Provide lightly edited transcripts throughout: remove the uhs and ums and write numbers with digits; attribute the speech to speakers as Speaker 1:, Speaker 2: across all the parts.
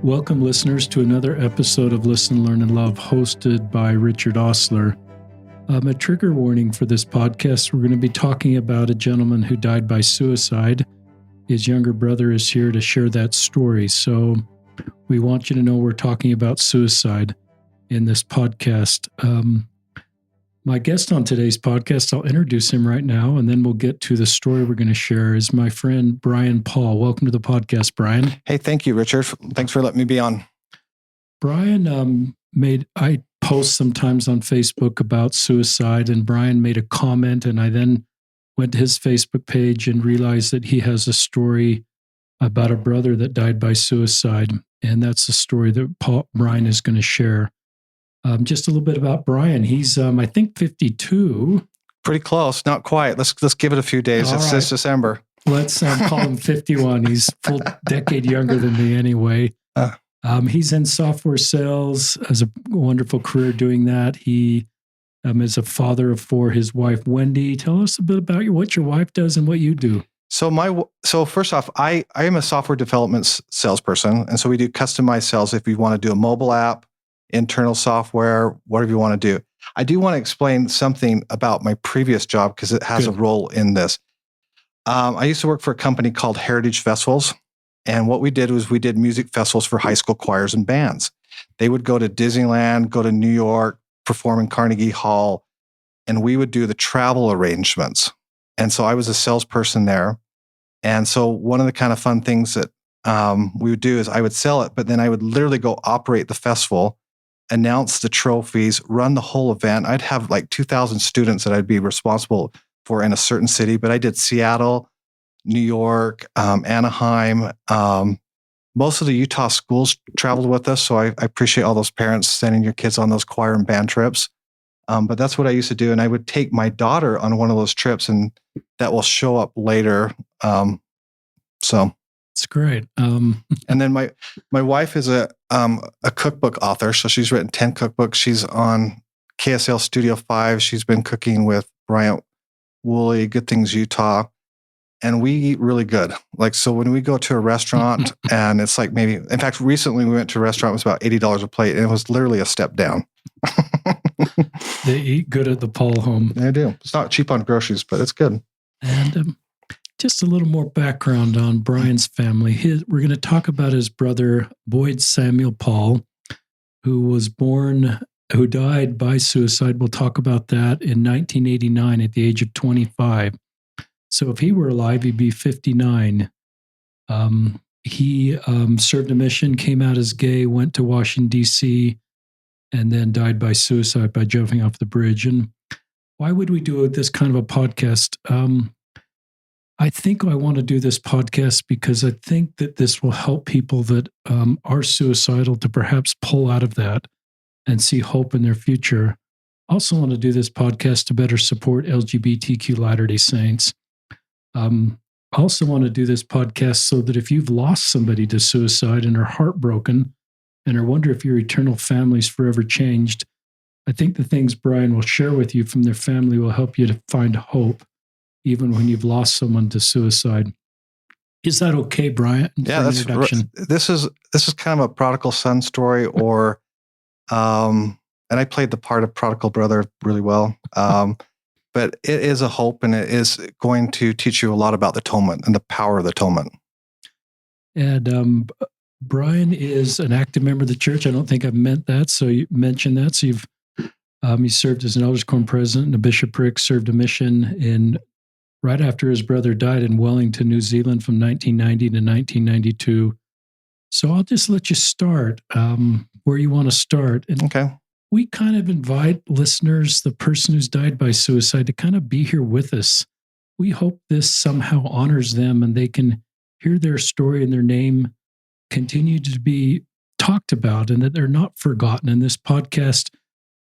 Speaker 1: Welcome, listeners, to another episode of Listen, Learn, and Love, hosted by Richard Osler. A trigger warning for this podcast. We're going to be talking about a gentleman who died by suicide. His younger brother is here to share that story. So we want you to know we're talking about suicide in this podcast. My guest on today's podcast, I'll introduce him right now, and then we'll get to the story we're going to share, is my friend Brian Paul. Welcome to the podcast, Brian.
Speaker 2: Hey, thank you, Richard. Thanks for letting me be on.
Speaker 1: Brian I post sometimes on Facebook about suicide, and Brian made a comment, and I then went to his Facebook page and realized that he has a story about a brother that died by suicide, and that's the story that Brian is going to share. Just a little bit about Brian. He's, I think, 52.
Speaker 2: Pretty close, not quite. Let's give it a few days. It's this December.
Speaker 1: Let's call him 51. He's a full decade younger than me anyway. He's in software sales, has a wonderful career doing that. He is a father of four. His wife, Wendy. Tell us a bit about what your wife does and what you do.
Speaker 2: So first off, I am a software development salesperson, and so we do customized sales. If you want to do a mobile app, internal software, whatever you want to do. I do want to explain something about my previous job because it has a role in this. I used to work for a company called Heritage Festivals. And what we did was we did music festivals for high school choirs and bands. They would go to Disneyland, go to New York, perform in Carnegie Hall, and we would do the travel arrangements. And so I was a salesperson there. And so one of the kind of fun things that we would do is I would sell it, but then I would literally go operate the festival, announce the trophies, run the whole event. I'd have like 2,000 students that I'd be responsible for in a certain city, but I did Seattle, New York, Anaheim. Most of the Utah schools traveled with us, so I appreciate all those parents sending your kids on those choir and band trips. But that's what I used to do, and I would take my daughter on one of those trips, and that will show up later. So
Speaker 1: it's great.
Speaker 2: And then my wife is a cookbook author, so she's written 10 cookbooks. She's on KSL Studio 5. She's been cooking with Bryant Woolley, Good Things Utah, and we eat really good. Like, so when we go to a restaurant and it's like maybe, in fact, recently we went to a restaurant, it was about $80 a plate, and it was literally a step down.
Speaker 1: They eat good at the Paul home.
Speaker 2: They do. It's not cheap on groceries, but it's good.
Speaker 1: And just a little more background on Brian's family. We're going to talk about his brother, Boyd Samuel Paul, who died by suicide. We'll talk about that in 1989 at the age of 25. So if he were alive, he'd be 59. He served a mission, came out as gay, went to Washington, D.C., and then died by suicide by jumping off the bridge. And why would we do this kind of a podcast? I think I want to do this podcast because I think that this will help people that are suicidal to perhaps pull out of that and see hope in their future. I also want to do this podcast to better support LGBTQ Latter-day Saints. I also want to do this podcast so that if you've lost somebody to suicide and are heartbroken and are wondering if your eternal family's forever changed, I think the things Brian will share with you from their family will help you to find hope, even when you've lost someone to suicide. Is that okay, Brian?
Speaker 2: Yeah, that's this is kind of a prodigal son story, or and I played the part of prodigal brother really well. But it is a hope, and it is going to teach you a lot about the atonement and the power of the atonement.
Speaker 1: And Brian is an active member of the church. I don't think I've meant that, so you mentioned that. So he served as an elders quorum president and a bishopric, served a mission right after his brother died in Wellington, New Zealand from 1990 to 1992. So I'll just let you start where you want to start. And
Speaker 2: okay.
Speaker 1: We kind of invite listeners, the person who's died by suicide, to kind of be here with us. We hope this somehow honors them and they can hear their story and their name continue to be talked about and that they're not forgotten. And this podcast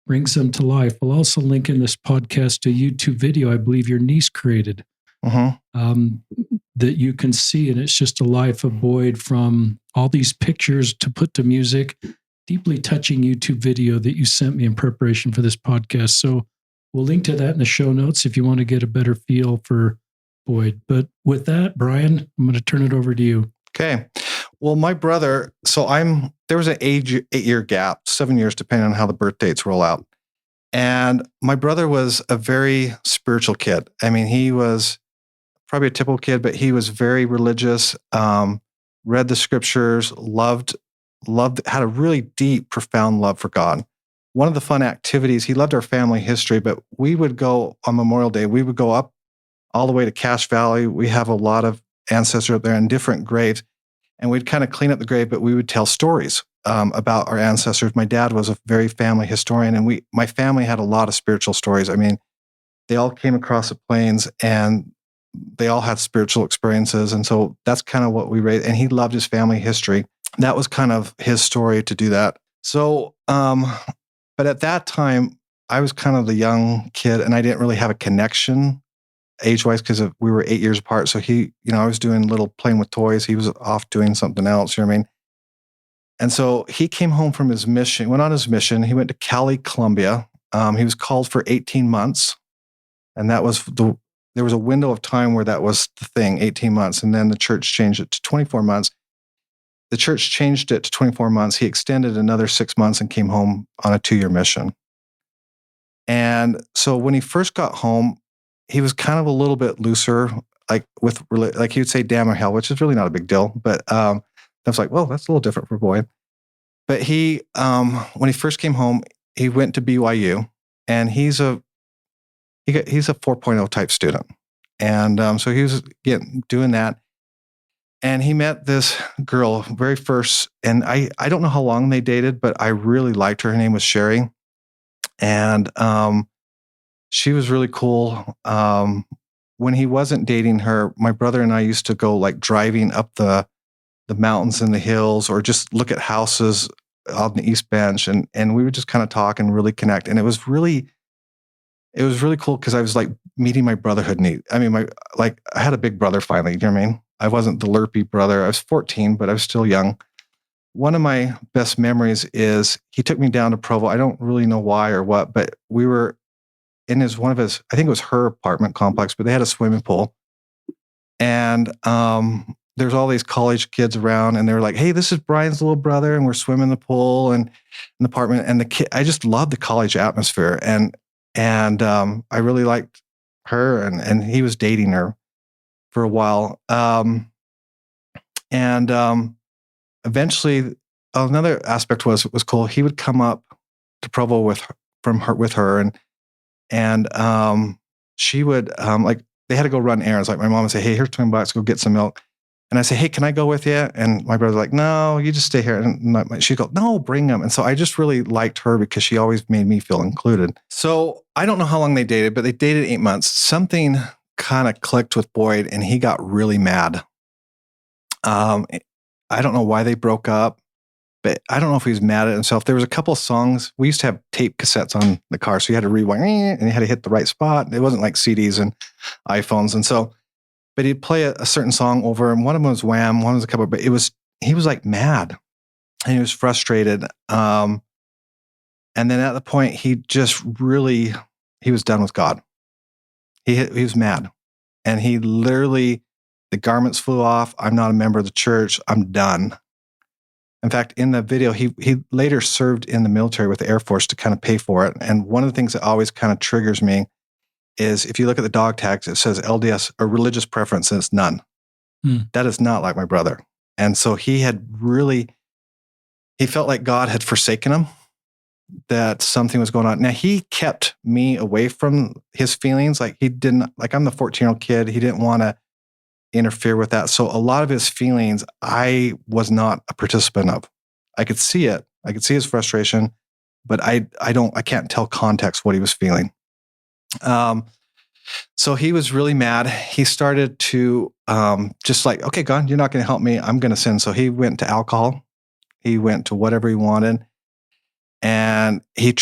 Speaker 1: brings them to life. We'll also link in this podcast a YouTube video I believe your niece created that you can see. And it's just a life of Boyd, from all these pictures to put to music, deeply touching YouTube video that you sent me in preparation for this podcast. So we'll link to that in the show notes if you want to get a better feel for Boyd. But with that, Brian, I'm going to turn it over to you.
Speaker 2: Okay. Well, my brother, there was an 8-year gap, 7 years, depending on how the birth dates roll out. And my brother was a very spiritual kid. I mean, he was probably a typical kid, but he was very religious, read the scriptures, loved, had a really deep, profound love for God. One of the fun activities, he loved our family history, but we would go on Memorial Day, we would go up all the way to Cache Valley. We have a lot of ancestors up there in different graves, and we'd kind of clean up the grave, but we would tell stories about our ancestors. My dad was a very family historian, and my family had a lot of spiritual stories. I mean, they all came across the plains, and they all had spiritual experiences. And so that's kind of what we raised. And he loved his family history. That was kind of his story to do that. So, but at that time, I was kind of the young kid, and I didn't really have a connection age-wise because we were 8 years apart. So I was doing playing with toys. He was off doing something else, you know what I mean? And so he came home from his mission, went on his mission. He went to Cali, Colombia. He was called for 18 months. And there was a window of time where that was the thing, 18 months. And then the church changed it to 24 months. The church changed it to 24 months. He extended another 6 months and came home on a 2-year mission. And so when he first got home, he was kind of a little bit looser, like he would say damn or hell, which is really not a big deal. But I was like, well, that's a little different for a boy. But when he first came home, he went to BYU, and he's a 4.0 type student. And so he was doing that. And he met this girl very first, and I don't know how long they dated, but I really liked her. Her name was Sherry. And she was really cool. When he wasn't dating her, my brother and I used to go like driving up the mountains and the hills, or just look at houses on the East Bench, and we would just kind of talk and really connect. And it was really cool because I was like meeting my brotherhood need. I mean, I had a big brother finally. You know what I mean? I wasn't the lerpy brother. I was 14, but I was still young. One of my best memories is he took me down to Provo. I don't really know why or what, but we were in I think it was her apartment complex, but they had a swimming pool. And there's all these college kids around, and they were like, hey, this is Brian's little brother, and we're swimming in the pool and in the apartment. And I just loved the college atmosphere. And I really liked her, and he was dating her for a while. Eventually, another aspect was cool. He would come up to Provo with her, and she would they had to go run errands. Like my mom would say, hey, here's $20, go get some milk. And I say, hey, can I go with you? And my brother's like, no, you just stay here. And she'd go, no, bring them. And so I just really liked her because she always made me feel included. So I don't know how long they dated, but they dated 8 months. Something kind of clicked with Boyd, and he got really mad. I don't know why they broke up, but I don't know if he was mad at himself. There was a couple of songs. We used to have tape cassettes on the car, so you had to rewind, and you had to hit the right spot. It wasn't like CDs and iPhones. And so, but he'd play a certain song over, and one of them was Wham, one was a couple, but he was like mad, and he was frustrated. And then at the point, he was done with God. He was mad, and he literally, the garments flew off. I'm not a member of the church. I'm done. In fact, in the video, he later served in the military with the Air Force to kind of pay for it. And one of the things that always kind of triggers me is if you look at the dog tags, it says LDS or religious preference, and it's none. That is not like my brother. And so he felt like God had forsaken him, that something was going on. Now, he kept me away from his feelings. Like I'm the 14-year-old kid. He didn't want to interfere with that. So a lot of his feelings, I was not a participant of. I could see it. I could see his frustration, but I can't tell context what he was feeling. So he was really mad. He started to just like, okay, God, you're not going to help me. I'm going to sin. So he went to alcohol. He went to whatever he wanted. And he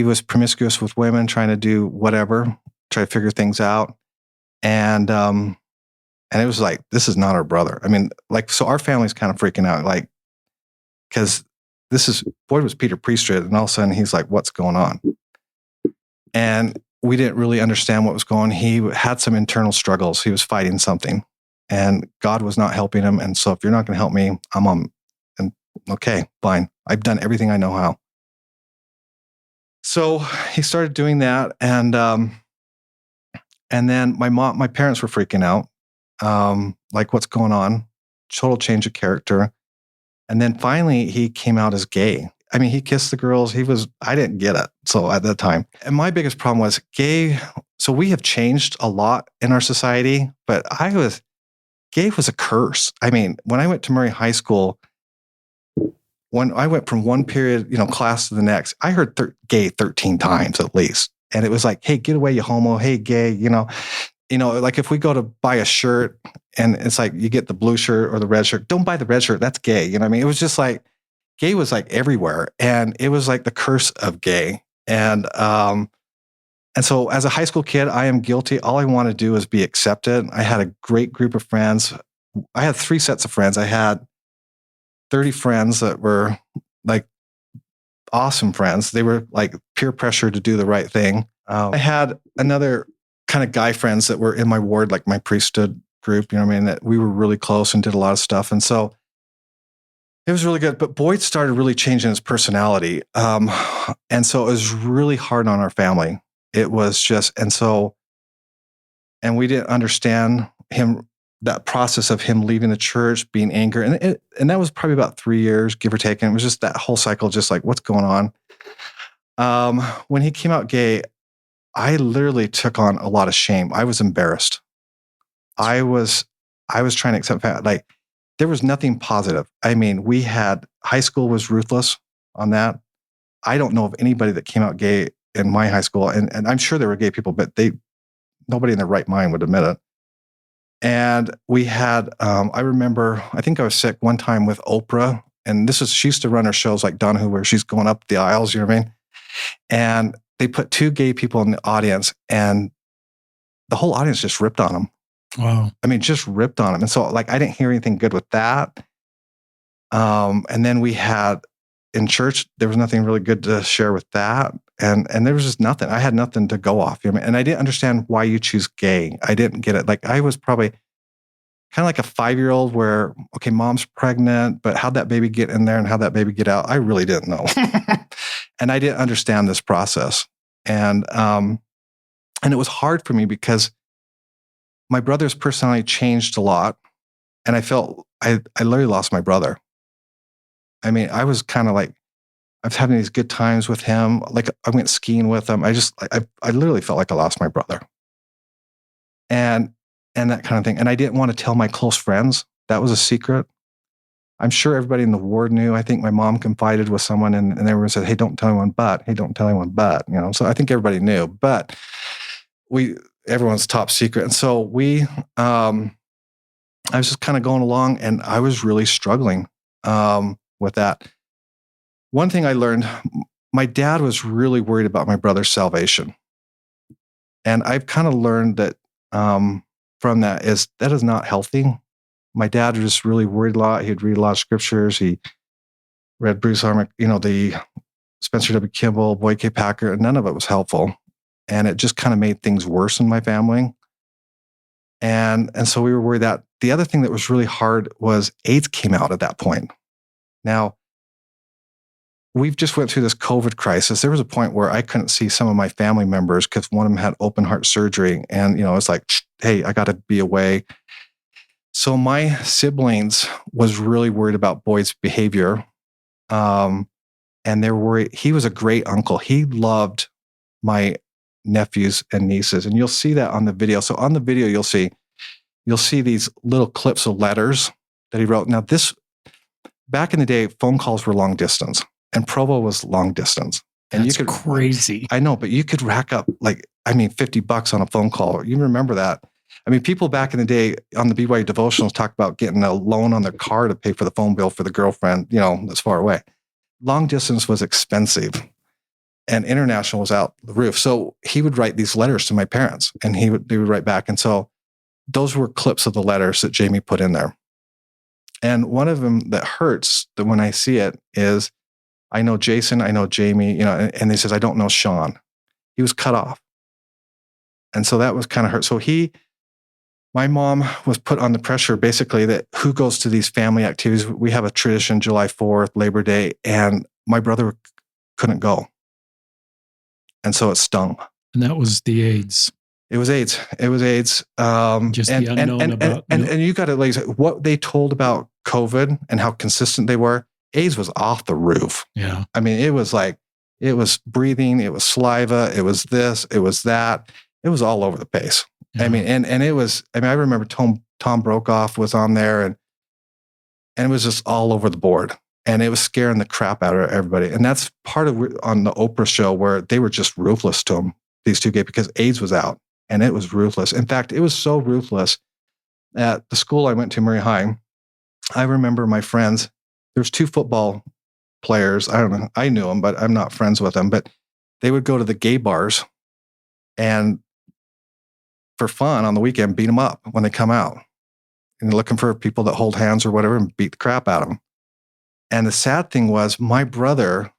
Speaker 2: was promiscuous with women, trying to do whatever, try to figure things out. And it was like, this is not our brother. I mean, like, so our family's kind of freaking out, like, because Boyd was Peter Priestred, and all of a sudden he's like, what's going on? And we didn't really understand what was going on. He had some internal struggles. He was fighting something. and God was not helping him. And so if you're not going to help me, I'm on. And okay, fine. I've done everything I know how. So he started doing that, and then my parents were freaking out, like, what's going on? Total change of character. And then finally, he came out as gay. I mean, he kissed the girls. I didn't get it. So at that time, and my biggest problem was gay. So we have changed a lot in our society, but gay was a curse. I mean, when I went to Murray High School, when I went from one period, class to the next, I heard gay 13 times at least. And it was like, hey, get away, you homo. Hey, gay, like if we go to buy a shirt and it's like you get the blue shirt or the red shirt, don't buy the red shirt. That's gay. You know what I mean? It was just like, gay was like everywhere. And it was like the curse of gay. And so as a high school kid, I am guilty. All I want to do is be accepted. I had a great group of friends. I had 3 sets of friends. I had 30 friends that were like awesome friends. They were like peer pressure to do the right thing. I had another kind of guy friends that were in my ward, like my priesthood group, that we were really close and did a lot of stuff. And so it was really good. But Boyd started really changing his personality. And so it was really hard on our family. It was just, and we didn't understand him, that process of him leaving the church, being angry. And that was probably about 3 years, give or take. And it was just that whole cycle, just like, what's going on? When he came out gay, I literally took on a lot of shame. I was embarrassed. I was trying to accept that. Like, there was nothing positive. I mean, high school was ruthless on that. I don't know of anybody that came out gay in my high school. And I'm sure there were gay people, but nobody in their right mind would admit it. And we had, I remember, I think I was sick one time with Oprah, and she used to run her shows like Donahue, where she's going up the aisles, you know what I mean? And they put 2 gay people in the audience, and the whole audience just ripped on them.
Speaker 1: Wow.
Speaker 2: I mean, just ripped on them. And so like, I didn't hear anything good with that. And then we had in church, there was nothing really good to share with that. And there was just nothing. I had nothing to go off. You know what I mean? And I didn't understand why you choose gay. I didn't get it. Like, I was probably kind of like a 5-year-old where, okay, mom's pregnant, but how'd that baby get in there and how'd that baby get out? I really didn't know. And I didn't understand this process. And it was hard for me because my brother's personality changed a lot. And I felt I literally lost my brother. I mean, I was kind of like, I was having these good times with him. Like, I went skiing with him. I literally felt like I lost my brother. And that kind of thing. And I didn't want to tell my close friends. That was a secret. I'm sure everybody in the ward knew. I think my mom confided with someone and everyone said, hey, don't tell anyone but, hey, don't tell anyone but, So I think everybody knew, but everyone's top secret. And so I was just kind of going along, and I was really struggling with that. One thing I learned, my dad was really worried about my brother's salvation. And I've kind of learned that from that is not healthy. My dad was just really worried a lot. He'd read a lot of scriptures. He read Bruce Armick, the Spencer W. Kimball, Boyd K. Packer, and none of it was helpful. And it just kind of made things worse in my family. And so we were worried that the other thing that was really hard was AIDS came out at that point. Now, we've just went through this COVID crisis. There was a point where I couldn't see some of my family members because one of them had open heart surgery. And, it's like, hey, I got to be away. So my siblings was really worried about Boyd's behavior. And they were worried. He was a great uncle. He loved my nephews and nieces. And you'll see that on the video. So on the video, you'll see these little clips of letters that he wrote. Now, back in the day, phone calls were long distance, and Provo was long distance. And
Speaker 1: That's crazy.
Speaker 2: I know, but you could rack up $50 on a phone call. You remember that? I mean, people back in the day on the BYU devotionals talk about getting a loan on their car to pay for the phone bill for the girlfriend, that's far away. Long distance was expensive, and international was out the roof. So he would write these letters to my parents, and they would write back. And so those were clips of the letters that Jamie put in there. And one of them that hurts that when I see it is, I know Jason, I know Jamie, and he says, I don't know Sean. He was cut off. And so that was kind of hurt. So my mom was put on the pressure basically that who goes to these family activities. We have a tradition, July 4th, Labor Day, and my brother couldn't go. And so it stung.
Speaker 1: And that was the AIDS.
Speaker 2: It was AIDS.
Speaker 1: Just the unknown about.
Speaker 2: And you got to, like, what they told about COVID and how consistent they were. AIDS was off the roof.
Speaker 1: Yeah.
Speaker 2: I mean, it was breathing, it was saliva, it was this, it was that. It was all over the place. Yeah. I mean, I remember Tom Brokaw was on there and it was just all over the board. And it was scaring the crap out of everybody. And that's part of on the Oprah show where they were just ruthless to them, these two gays, because AIDS was out and it was ruthless. In fact, it was so ruthless at the school I went to, Murray High. I remember my friends, there's two football players. I don't know. I knew them, but I'm not friends with them. But they would go to the gay bars and for fun on the weekend, beat them up when they come out and looking for people that hold hands or whatever and beat the crap out of them. And the sad thing was my brother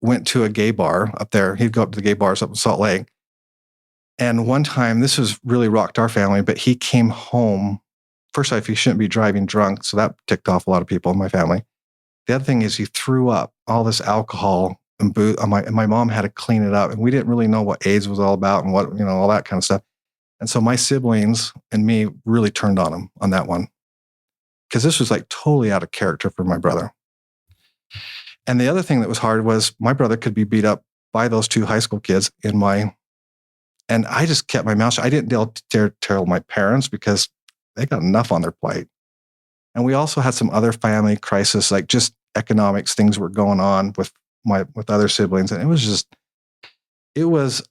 Speaker 2: went to a gay bar up there. He'd go up to the gay bars up in Salt Lake. And one time, this was really rocked our family, but he came home. First off, he shouldn't be driving drunk. So that ticked off a lot of people in my family. The other thing is he threw up all this alcohol and booze. And my mom had to clean it up. And we didn't really know what AIDS was all about and what, all that kind of stuff. And so my siblings and me really turned on him on that one. Because this was like totally out of character for my brother. And the other thing that was hard was my brother could be beat up by those two high school kids and I just kept my mouth shut. I didn't dare tell my parents because they got enough on their plate. And we also had some other family crisis, like just economics, things were going on with other siblings. And it was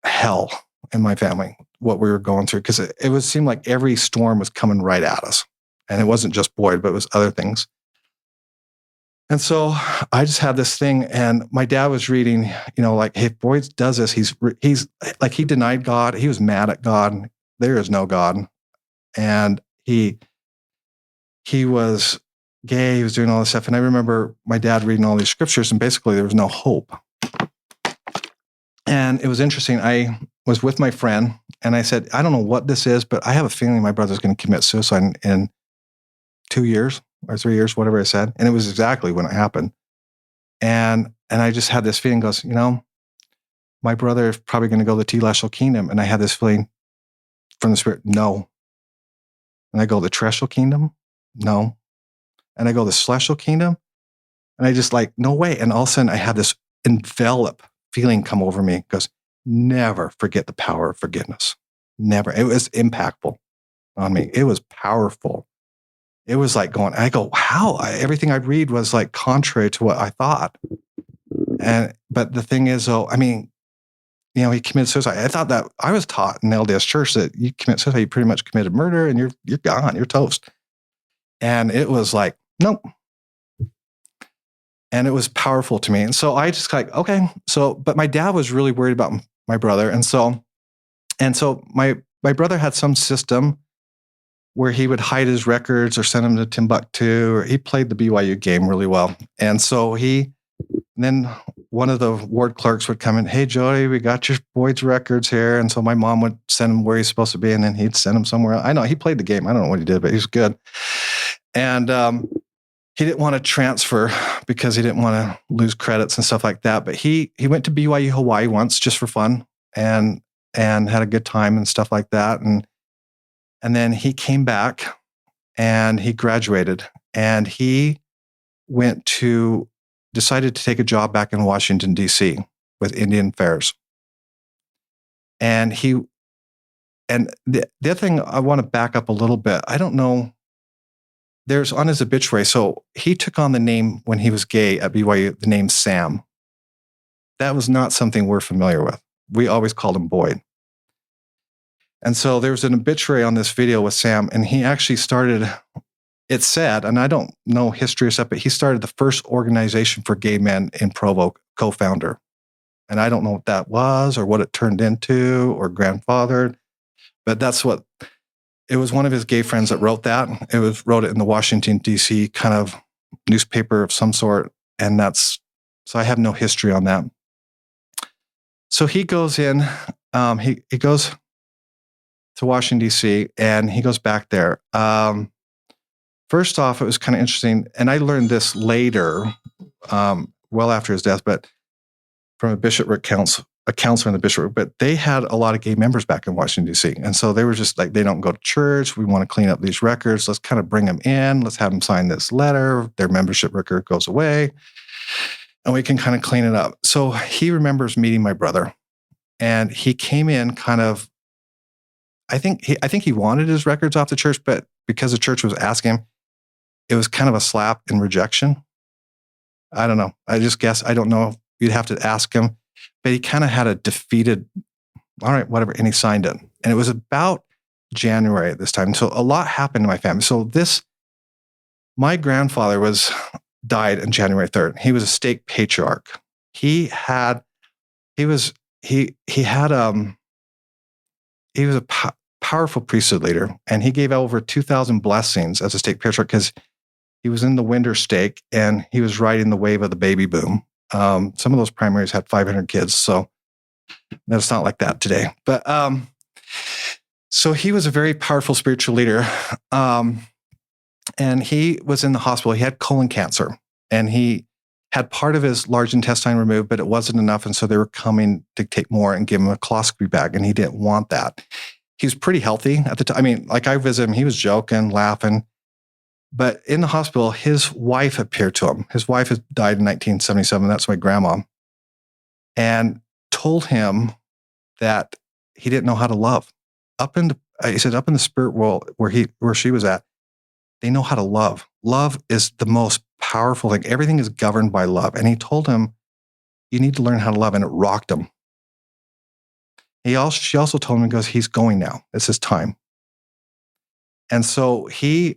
Speaker 2: hell in my family, what we were going through. Because it seemed like every storm was coming right at us. And it wasn't just Boyd, but it was other things. And so I just had this thing, and my dad was reading, like, hey, if Boyd does this, he's like, he denied God. He was mad at God. There is no God. And he was gay. He was doing all this stuff. And I remember my dad reading all these scriptures, and basically there was no hope. And it was interesting. I was with my friend, and I said, I don't know what this is, but I have a feeling my brother's going to commit suicide in 2 years. Or 3 years, whatever I said. And it was exactly when it happened. And I just had this feeling, goes, my brother is probably going to go to the telestial kingdom. And I had this feeling from the Spirit, no. And I go, the terrestrial kingdom? No. And I go, the celestial kingdom? And I just like, no way. And all of a sudden I had this envelop feeling come over me. It goes, never forget the power of forgiveness. Never. It was impactful on me. It was powerful. It was like I go, wow, everything I read was like contrary to what I thought. But the thing is, though, I mean, he committed suicide. I thought that I was taught in the LDS church that you commit suicide, you pretty much committed murder and you're gone, you're toast. And it was like, nope. And it was powerful to me. And so I just like, okay. But my dad was really worried about my brother. And so my brother had some system where he would hide his records or send them to Timbuktu, or he played the BYU game really well. And so then one of the ward clerks would come in, hey, Jody, we got your Boyd's records here. And so my mom would send him where he's supposed to be, and then he'd send him somewhere else. I know he played the game. I don't know what he did, but he was good. And he didn't want to transfer because he didn't want to lose credits and stuff like that. But he went to BYU Hawaii once just for fun and had a good time and stuff like that. And then he came back and he graduated, and he decided to take a job back in Washington, D.C. with Indian Affairs. And the other thing, I want to back up a little bit. I don't know. There's on his obituary. So he took on the name when he was gay at BYU, the name Sam. That was not something we're familiar with. We always called him Boyd. And so there was an obituary on this video with Sam, and he actually started, it said, and I don't know history or stuff, but he started the first organization for gay men in Provo, co-founder. And I don't know what that was or what it turned into or grandfathered, but it was one of his gay friends that wrote that. Wrote it in the Washington, D.C. kind of newspaper of some sort. And so I have no history on that. So he goes in, he goes to Washington, D.C., and he goes back there. First off, it was kind of interesting, and I learned this later, well after his death, but from a bishopric council, a counselor in the bishopric, but they had a lot of gay members back in Washington, D.C. And so they were just like, they don't go to church. We want to clean up these records. Let's kind of bring them in. Let's have them sign this letter. Their membership record goes away and we can kind of clean it up. So he remembers meeting my brother, and he came in kind of, I think he wanted his records off the church, but because the church was asking him, it was kind of a slap in rejection. I don't know. I just guess, I don't know. You'd have to ask him. But he kind of had a defeated, all right, whatever, and he signed it. And it was about January at this time. So a lot happened in my family. So my grandfather died on January 3rd. He was a stake patriarch. He was a powerful priesthood leader, and he gave over 2,000 blessings as a stake patriarch because he was in the winter stake and he was riding the wave of the baby boom. Some of those primaries had 500 kids, so that's not like that today. But so he was a very powerful spiritual leader, and he was in the hospital. He had colon cancer, and he had part of his large intestine removed, but it wasn't enough, and so they were coming to take more and give him a coloscopy bag, and he didn't want that. He was pretty healthy at the time. I mean, like I visited him, he was joking, laughing. But in the hospital, his wife appeared to him. His wife had died in 1977. That's my grandma. And told him that he didn't know how to love. He said, up in the spirit world where she was at, they know how to love. Love is the most powerful thing. Everything is governed by love. And he told him, you need to learn how to love. And it rocked him. She also told him, he goes, he's going now. It's his time. And so he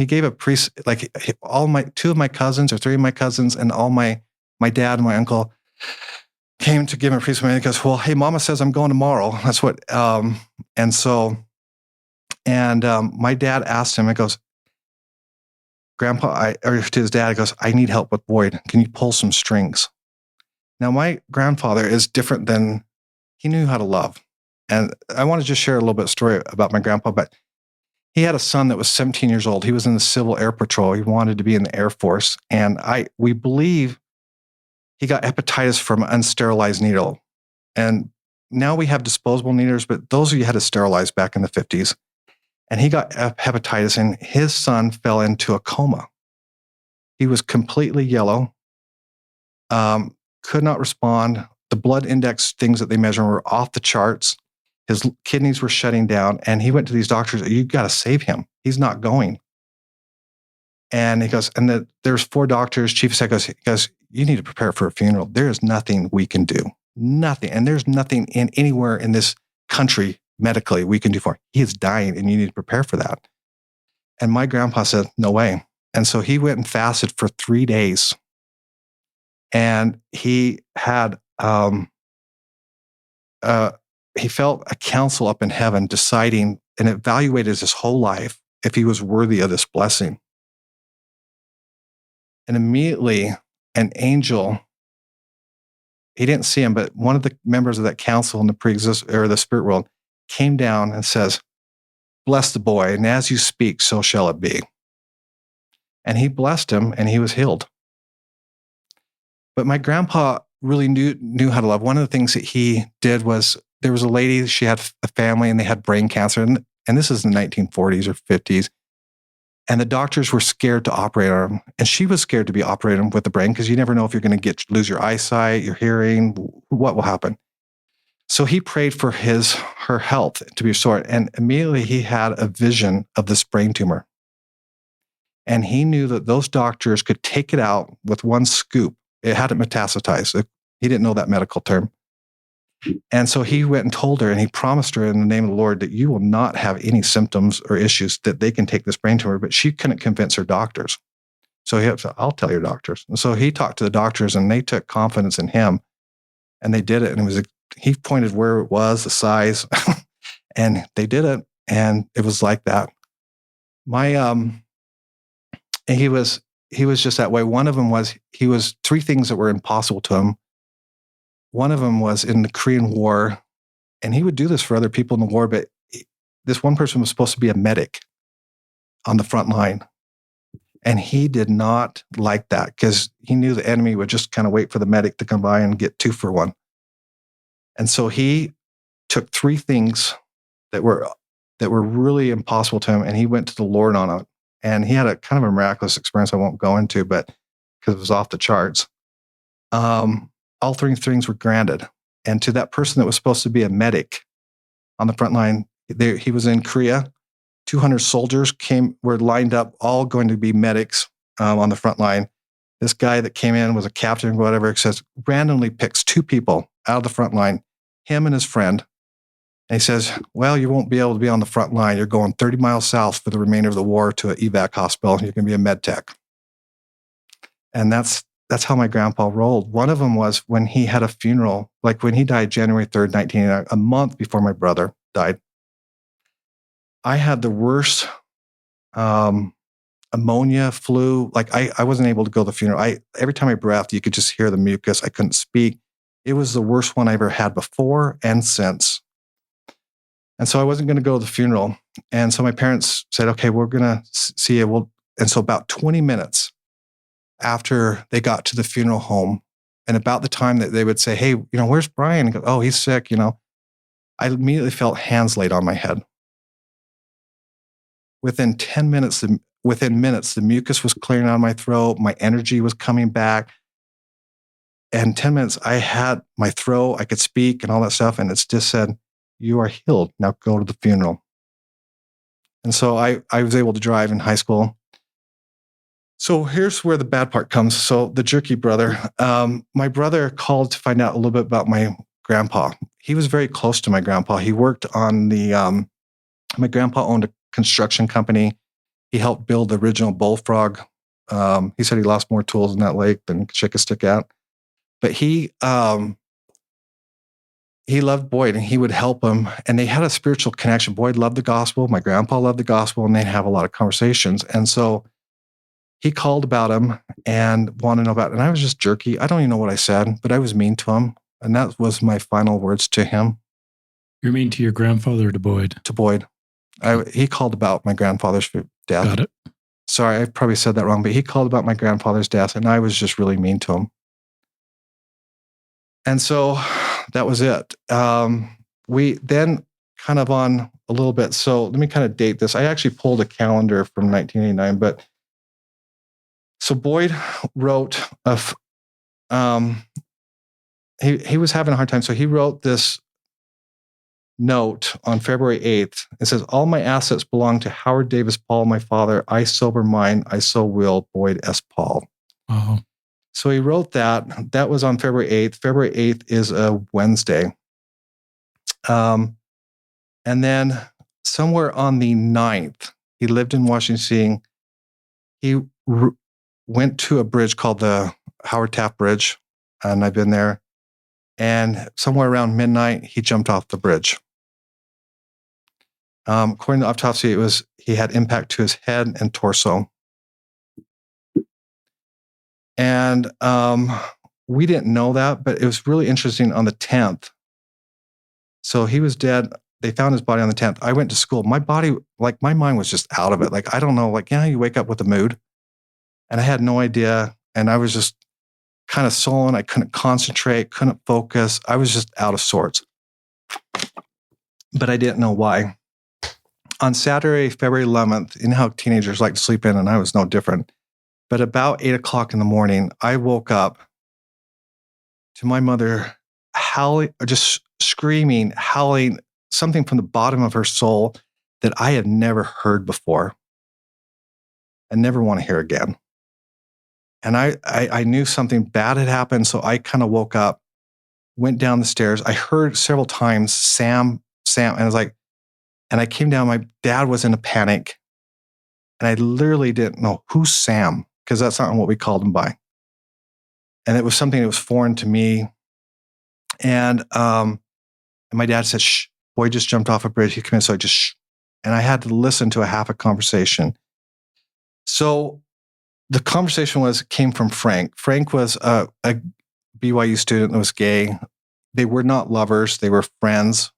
Speaker 2: gave a priest, like two of my cousins or three of my cousins and all my dad and my uncle came to give him a priest. And he goes, well, hey, mama says I'm going tomorrow. That's what, my dad asked him, it goes, Grandpa, or to his dad, he goes, I need help with Boyd. Can you pull some strings? Now, my grandfather is different than, he knew how to love. And I want to just share a little bit of story about my grandpa, but he had a son that was 17 years old. He was in the Civil Air Patrol. He wanted to be in the Air Force. And we believe he got hepatitis from an unsterilized needle. And now we have disposable needles, but those of you had to sterilize back in the 50s. And he got hepatitis, and his son fell into a coma. He was completely yellow, could not respond. The blood index things that they measure were off the charts. His kidneys were shutting down, and he went to these doctors. You got to save him. He's not going. And he goes, and there's 4 doctors. Chief of Staff goes, you need to prepare for a funeral. There is nothing we can do. Nothing. And there's nothing anywhere in this country medically we can do for him. He is dying, and you need to prepare for that. And my grandpa said, no way. And so he went and fasted for 3 days. And he had, he felt a council up in heaven deciding and evaluated his whole life if he was worthy of this blessing. And immediately an angel, he didn't see him, but one of the members of that council in the spirit world came down and says, bless the boy, and as you speak, so shall it be. And he blessed him, and he was healed. But my grandpa really knew how to love. One of the things that he did was, there was a lady, she had a family, and they had brain cancer, and this is in the 1940s or 50s. And the doctors were scared to operate on him. And she was scared to be operated with the brain because you never know if you're going to lose your eyesight, your hearing, what will happen. So he prayed for her health to be restored. And immediately he had a vision of this brain tumor. And he knew that those doctors could take it out with one scoop. It hadn't metastasized. He didn't know that medical term. And so he went and told her, and he promised her in the name of the Lord that you will not have any symptoms or issues, that they can take this brain tumor, but she couldn't convince her doctors. So he said, I'll tell your doctors. And so he talked to the doctors, and they took confidence in him, and they did it. And he pointed where it was, the size, and they did it. And it was like that. And he was just that way. One of them was, 3 things that were impossible to him. One of them was in the Korean War, And he would do this for other people in the war, but this one person was supposed to be a medic on the front line. And he did not like that because he knew the enemy would just kind of wait for the medic to come by and get 2 for 1. And so he took 3 things that were really impossible to him, and he went to the Lord on it. And he had a kind of a miraculous experience I won't go into, but because it was off the charts. All 3 things were granted. And to that person that was supposed to be a medic on the front line, he was in Korea. 200 soldiers were lined up, all going to be medics on the front line. This guy that came in was a captain or whatever, says, randomly picks 2 people out of the front line, him and his friend. And he says, well, you won't be able to be on the front line. You're going 30 miles south for the remainder of the war to an evac hospital. You're going to be a med tech. And that's how my grandpa rolled. One of them was when he had a funeral, like when he died January 3rd, 1989, a month before my brother died. I had the worst ammonia, flu. Like I wasn't able to go to the funeral. Every time I breathed, you could just hear the mucus. I couldn't speak. It was the worst one I ever had before and since. And so I wasn't going to go to the funeral. And so my parents said, okay, we're going to see you. And so about 20 minutes after they got to the funeral home, and about the time that they would say, hey, where's Brian? And go, oh, he's sick. I immediately felt hands laid on my head. Within minutes, the mucus was clearing out of my throat. My energy was coming back. And 10 minutes, I had my throat, I could speak and all that stuff. And it's just said, you are healed. Now go to the funeral. And so I was able to drive in high school. So here's where the bad part comes. So the jerky brother, my brother called to find out a little bit about my grandpa. He was very close to my grandpa. He worked on my grandpa owned a construction company. He helped build the original Bullfrog. He said he lost more tools in that lake than shake a stick at. But he loved Boyd and he would help him. And they had a spiritual connection. Boyd loved the gospel. My grandpa loved the gospel, and they'd have a lot of conversations. And so he called about him and wanted to know about it. And I was just jerky. I don't even know what I said, but I was mean to him. And that was my final words to him.
Speaker 1: You're mean to your grandfather or to Boyd?
Speaker 2: To Boyd. He called about my grandfather's death.
Speaker 1: Got it.
Speaker 2: Sorry, I probably said that wrong, but he called about my grandfather's death, and I was just really mean to him. And so that was it. We then kind of on a little bit. So let me kind of date this. I actually pulled a calendar from 1989, but so Boyd wrote he was having a hard time. So he wrote this note on February 8th. It says, all my assets belong to Howard Davis Paul, my father. I sober mine, I so will, Boyd S. Paul.
Speaker 1: Oh.
Speaker 2: So he wrote that. That was on February 8th. February 8th is a Wednesday. And then somewhere on the 9th, he lived in Washington, D.C. He went to a bridge called the Howard Taft Bridge, and I've been there. And somewhere around midnight, he jumped off the bridge. According to autopsy, he had impact to his head and torso. And we didn't know that, but it was really interesting on the 10th. So he was dead. They found his body on the 10th. I went to school. My body, like my mind was just out of it. Like, I don't know, like, you wake up with a mood. And I had no idea. And I was just kind of sullen. I couldn't concentrate, couldn't focus. I was just out of sorts. But I didn't know why. On Saturday, February 11th, you know how teenagers like to sleep in, and I was no different. But about 8 o'clock in the morning, I woke up to my mother howling, just screaming, howling, something from the bottom of her soul that I had never heard before and never want to hear again. And I knew something bad had happened, so I kind of woke up, went down the stairs. I heard several times, Sam, and I was like, and I came down, my dad was in a panic, and I literally didn't know who's Sam, because that's not what we called him by. And it was something that was foreign to me. And my dad said, shh, boy just jumped off a bridge. He came in, so I just shh. And I had to listen to a half a conversation. So the conversation came from Frank. Frank was a BYU student that was gay. They were not lovers. They were friends.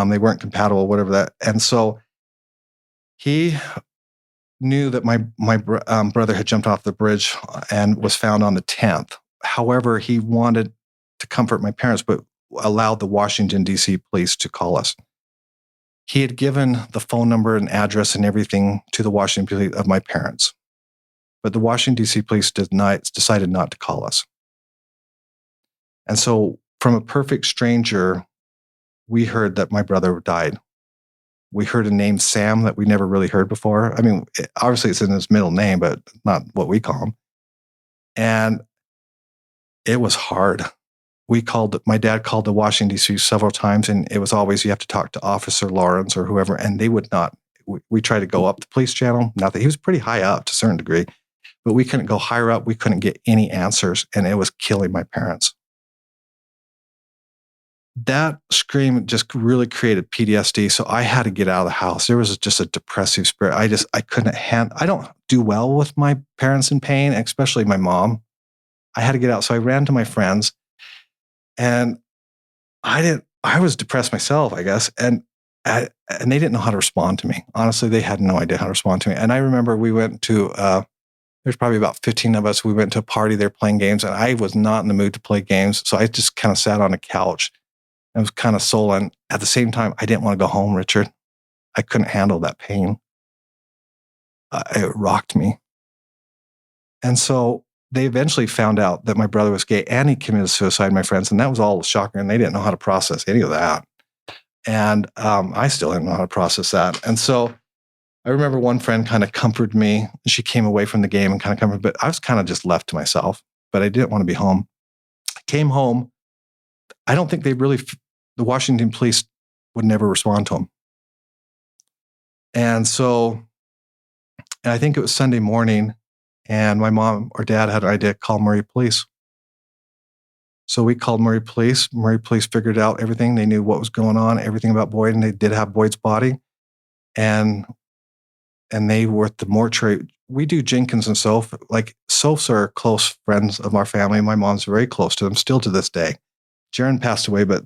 Speaker 2: They weren't compatible, whatever that. And so he knew that my brother had jumped off the bridge and was found on the 10th. However, he wanted to comfort my parents, but allowed the Washington, D.C. police to call us. He had given the phone number and address and everything to the Washington police of my parents. But the Washington, D.C. police decided not to call us. And so from a perfect stranger, we heard that my brother died. We heard a name, Sam, that we never really heard before. I mean, obviously it's in his middle name, but not what we call him. And it was hard. My dad called the Washington, D.C. several times, and it was always, you have to talk to Officer Lawrence or whoever, and they would not. We tried to go up the police channel. Not that he was pretty high up to a certain degree, but we couldn't go higher up. We couldn't get any answers, and it was killing my parents. That scream just really created PTSD. So I had to get out of the house. There was just a depressive spirit. I couldn't I don't do well with my parents in pain, especially my mom. I had to get out. So I ran to my friends, and I was depressed myself, I guess. And they didn't know how to respond to me. Honestly, they had no idea how to respond to me. And I remember we went to, there's probably about 15 of us. We went to a party, they're playing games, and I was not in the mood to play games. So I just kind of sat on a couch. I was kind of sullen. At the same time, I didn't want to go home, Richard. I couldn't handle that pain. It rocked me. And so they eventually found out that my brother was gay and he committed suicide, my friends. And that was all shocking. And they didn't know how to process any of that. And I still didn't know how to process that. And so I remember one friend kind of comforted me. She came away from the game and kind of comforted, but I was kind of just left to myself. But I didn't want to be home. I came home. I don't think the Washington police would never respond to him. And so, and I think it was Sunday morning, and my mom or dad had an idea to call Murray Police. So we called Murray Police. Murray Police figured out everything. They knew what was going on, everything about Boyd, and they did have Boyd's body. And they were at the mortuary. We do Jenkins and Soph. Like, Sophs are close friends of our family. My mom's very close to them still to this day. Jaron passed away, but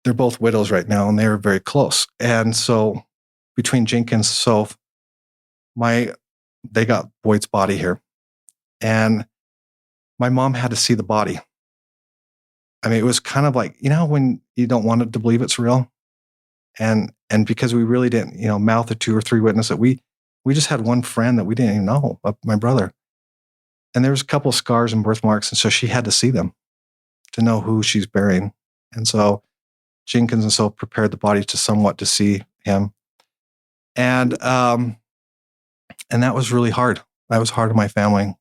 Speaker 2: they're both widows right now, and they're very close. And so between Jenkins and Soph, they got Boyd's body here. And my mom had to see the body. I mean, it was kind of like, when you don't want to believe it's real. And because we really didn't, mouth the 2 or 3 witnesses, we just had one friend that we didn't even know, my brother. And there was a couple of scars and birthmarks. And so she had to see them to know who she's burying. And so Jenkins and Soph prepared the body to somewhat to see him. And that was really hard. That was hard on my family.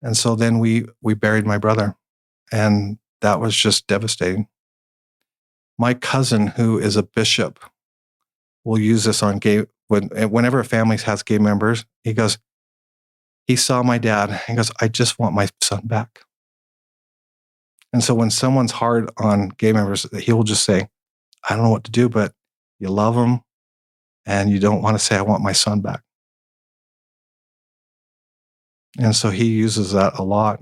Speaker 2: And so then we buried my brother, and that was just devastating. My cousin, who is a bishop, will use this on whenever a family has gay members. He goes, he saw my dad. He goes, I just want my son back. And so when someone's hard on gay members, he will just say, I don't know what to do, but you love them and you don't want to say, I want my son back. And so he uses that a lot.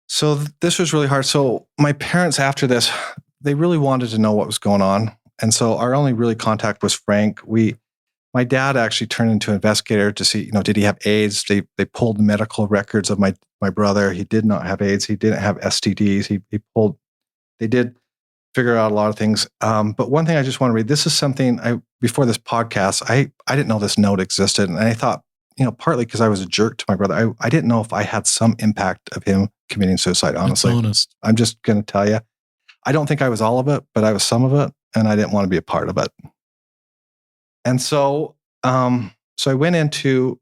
Speaker 2: So this was really hard. So my parents, after this, they really wanted to know what was going on. And so our only really contact was Frank. My dad actually turned into an investigator to see, did he have AIDS? They pulled medical records of my brother. He did not have AIDS. He didn't have STDs. They did figure out a lot of things. But one thing I just want to read, this is something before this podcast, I didn't know this note existed. And I thought, partly because I was a jerk to my brother, I didn't know if I had some impact of him committing suicide, honestly.
Speaker 1: That's honest.
Speaker 2: I'm just going to tell you, I don't think I was all of it, but I was some of it, and I didn't want to be a part of it. And so, I went into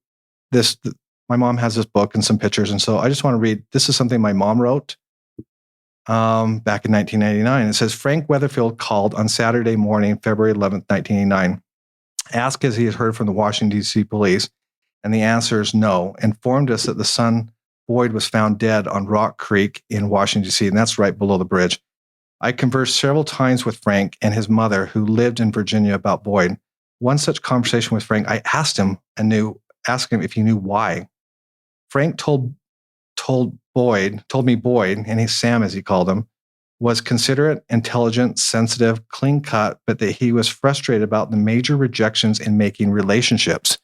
Speaker 2: this. My mom has this book and some pictures, and so I just want to read. This is something my mom wrote back in 1989. It says, Frank Weatherfield called on Saturday morning, February 11th, 1989, asked as he had heard from the Washington, D.C. police, and the answer is no, informed us that the son, Boyd, was found dead on Rock Creek in Washington, D.C., and that's right below the bridge. I conversed several times with Frank and his mother, who lived in Virginia, about Boyd. One such conversation with Frank, I asked him if he knew why. Frank told me Boyd, and he's Sam as he called him, was considerate, intelligent, sensitive, clean cut, but that he was frustrated about the major rejections in making relationships.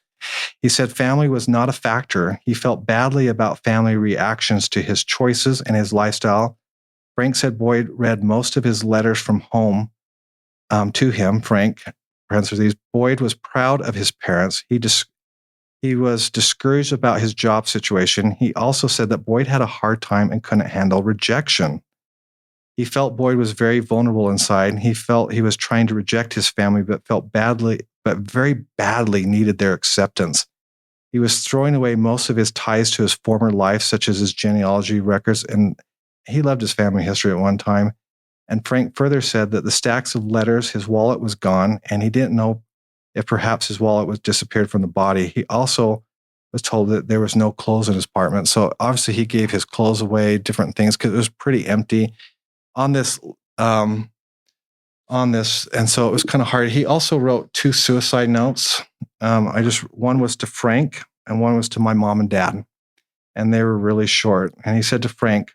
Speaker 2: He said family was not a factor. He felt badly about family reactions to his choices and his lifestyle. Frank said Boyd read most of his letters from home to him. Frank, parentheses, Boyd was proud of his parents. He was discouraged about his job situation. He also said that Boyd had a hard time and couldn't handle rejection. He felt Boyd was very vulnerable inside. He felt he was trying to reject his family, but very badly needed their acceptance. He was throwing away most of his ties to his former life, such as his genealogy records, and he loved his family history at one time. And Frank further said that the stacks of letters, his wallet was gone, and he didn't know if perhaps his wallet was disappeared from the body. He also was told that there was no clothes in his apartment. So obviously he gave his clothes away, different things, because it was pretty empty on this. And so it was kind of hard. He also wrote 2 suicide notes. One was to Frank and one was to my mom and dad. And they were really short. And he said to Frank,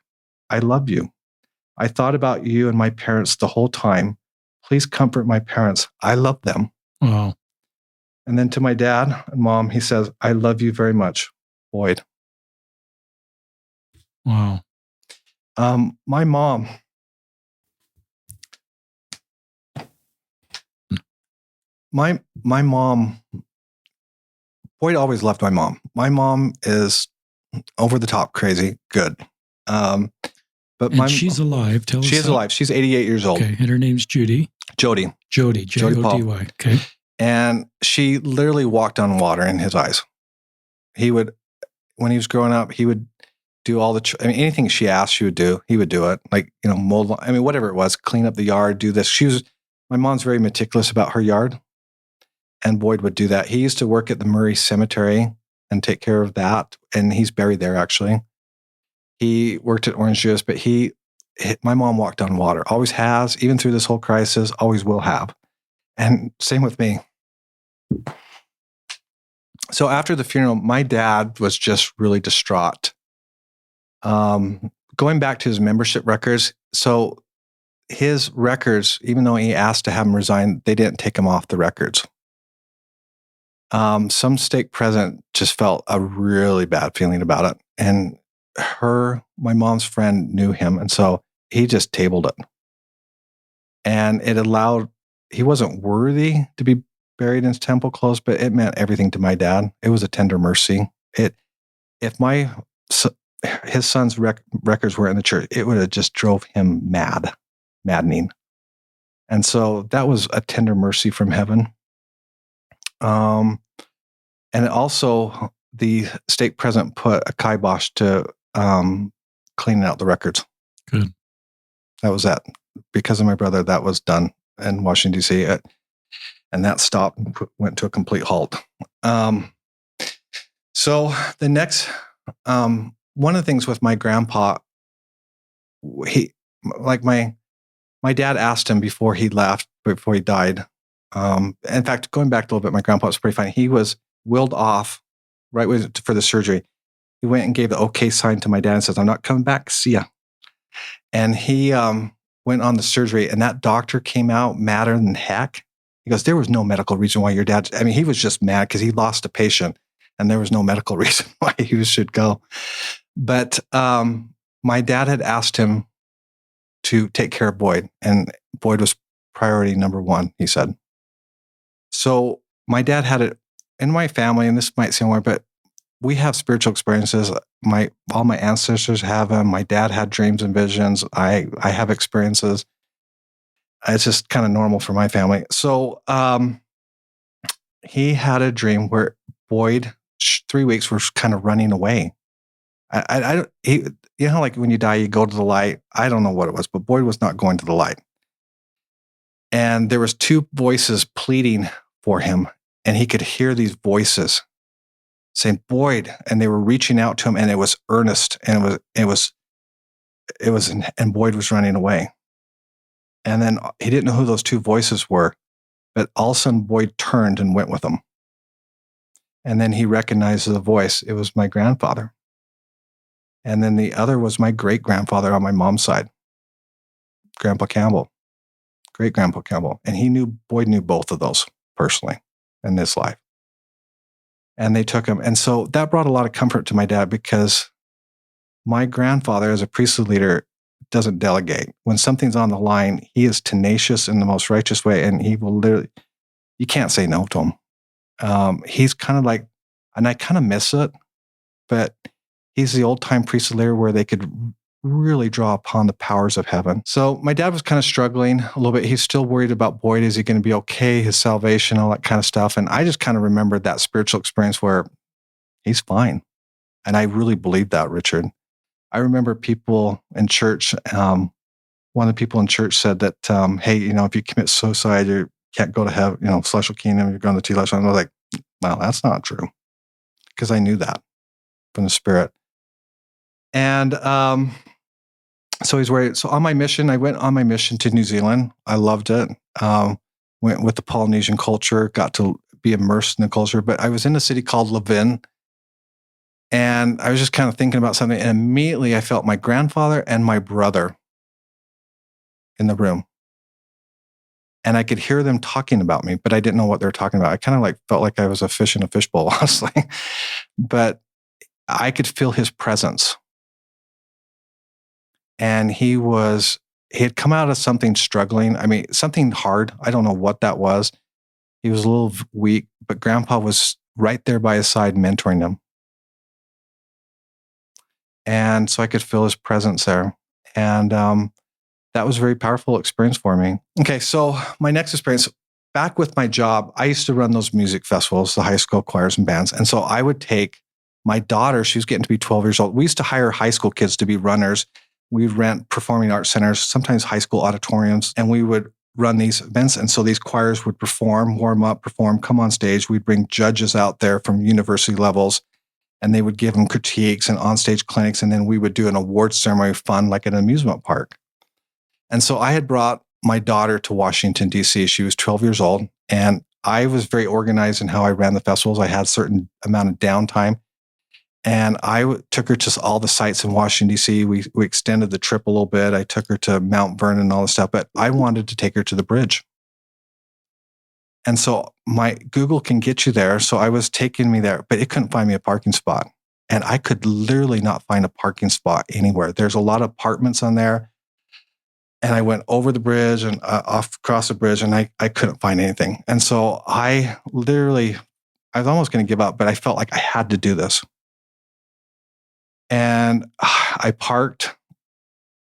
Speaker 2: I love you. I thought about you and my parents the whole time. Please comfort my parents. I love them.
Speaker 1: Wow.
Speaker 2: And then to my dad and mom, he says, I love you very much, Boyd.
Speaker 1: Wow.
Speaker 2: My mom, my mom, Boyd always loved my mom. My mom is over the top crazy good. But
Speaker 1: she's alive. Tell us.
Speaker 2: She is alive. She's 88 years old.
Speaker 1: Okay. And her name's Judy.
Speaker 2: Jody.
Speaker 1: J-O-D-Y. Okay.
Speaker 2: And she literally walked on water in his eyes. When he was growing up, he would do all anything she asked, she would do. He would do it. Like, mold, whatever it was, clean up the yard, do this. My mom's very meticulous about her yard. And Boyd would do that. He used to work at the Murray Cemetery and take care of that. And he's buried there, actually. He worked at Orange Juice, but my mom walked on water. Always has, even through this whole crisis, always will have. And same with me. So after the funeral, my dad was just really distraught. Going back to his membership records, so his records, even though he asked to have him resign, they didn't take him off the records. Some stake president just felt a really bad feeling about it. And my mom's friend knew him. And so he just tabled it. And it allowed, he wasn't worthy to be buried in temple clothes, but it meant everything to my dad. It was a tender mercy. If his son's records were in the church, it would have just drove him maddening. And so that was a tender mercy from heaven. And also the stake president put a kibosh to cleaning out the records.
Speaker 1: Good.
Speaker 2: That was that. Because of my brother, that was done in Washington, D.C. And that stopped and went to a complete halt. So the next, one of the things with my grandpa, my dad asked him before he died. In fact, going back a little bit, my grandpa was pretty funny. He was willed off right for the surgery. He went and gave the okay sign to my dad and says, I'm not coming back. See ya. And he went on the surgery, and that doctor came out madder than heck. He goes, there was no medical reason why your dad, he was just mad because he lost a patient and there was no medical reason why he should go. But my dad had asked him to take care of Boyd, and Boyd was priority number 1, he said. So my dad had it in my family, and this might seem weird, but we have spiritual experiences. All my ancestors have them. My dad had dreams and visions. I have experiences. It's just kind of normal for my family. So he had a dream where Boyd, 3 weeks, was kind of running away. Like when you die, you go to the light. I don't know what it was, but Boyd was not going to the light. And there was 2 voices pleading for him, and he could hear these voices saying, Boyd, and they were reaching out to him, and it was earnest, and and Boyd was running away. And then he didn't know who those 2 voices were, but all of a sudden Boyd turned and went with them. And then he recognized the voice. It was my grandfather. And then the other was my great-grandfather on my mom's side. Grandpa Campbell, great Grandpa Campbell. And Boyd knew both of those personally in his life. And they took him. And so that brought a lot of comfort to my dad, because my grandfather, as a priestly leader, doesn't delegate. When something's on the line, he is tenacious in the most righteous way, and he will literally, you can't say no to him. He's kind of like, and I kind of miss it, but he's the old time priestly leader where they could really draw upon the powers of heaven. So my dad was kind of struggling a little bit. He's still worried about Boyd. Is he going to be okay? His salvation, all that kind of stuff. And I just kind of remembered that spiritual experience where he's fine. And I really believed that, Richard. I remember people in church, one of the people in church said that, hey, if you commit suicide, you can't go to heaven, celestial kingdom, you're going to the telestial. And I was like, well, that's not true. Because I knew that from the Spirit. And so he's worried. So on my mission, I went on my mission to New Zealand. I loved it. Went with the Polynesian culture, got to be immersed in the culture. But I was in a city called Levin. And I was just kind of thinking about something. And immediately I felt my grandfather and my brother in the room. And I could hear them talking about me, but I didn't know what they were talking about. I kind of felt like I was a fish in a fishbowl, honestly. But I could feel his presence. And he had come out of something struggling. I mean, something hard. I don't know what that was. He was a little weak, but Grandpa was right there by his side, mentoring him. And so I could feel his presence there. And that was a very powerful experience for me. Okay, so my next experience, back with my job, I used to run those music festivals, the high school choirs and bands. And so I would take my daughter, she was getting to be 12 years old. We used to hire high school kids to be runners. We'd rent performing arts centers, sometimes high school auditoriums, and we would run these events. And so these choirs would perform, warm up, perform, come on stage. We'd bring judges out there from university levels, and they would give them critiques and onstage clinics. And then we would do an awards ceremony, fun, like at an amusement park. And so I had brought my daughter to Washington, D.C. She was 12 years old. And I was very organized in how I ran the festivals. I had a certain amount of downtime. And I took her to all the sites in Washington, D.C. We extended the trip a little bit. I took her to Mount Vernon and all this stuff. But I wanted to take her to the bridge. And so my Google can get you there. So I was taking me there, but it couldn't find me a parking spot. And I could literally not find a parking spot anywhere. There's a lot of apartments on there. And I went over the bridge and across the bridge, and I couldn't find anything. And so I was almost going to give up, but I felt like I had to do this. And I parked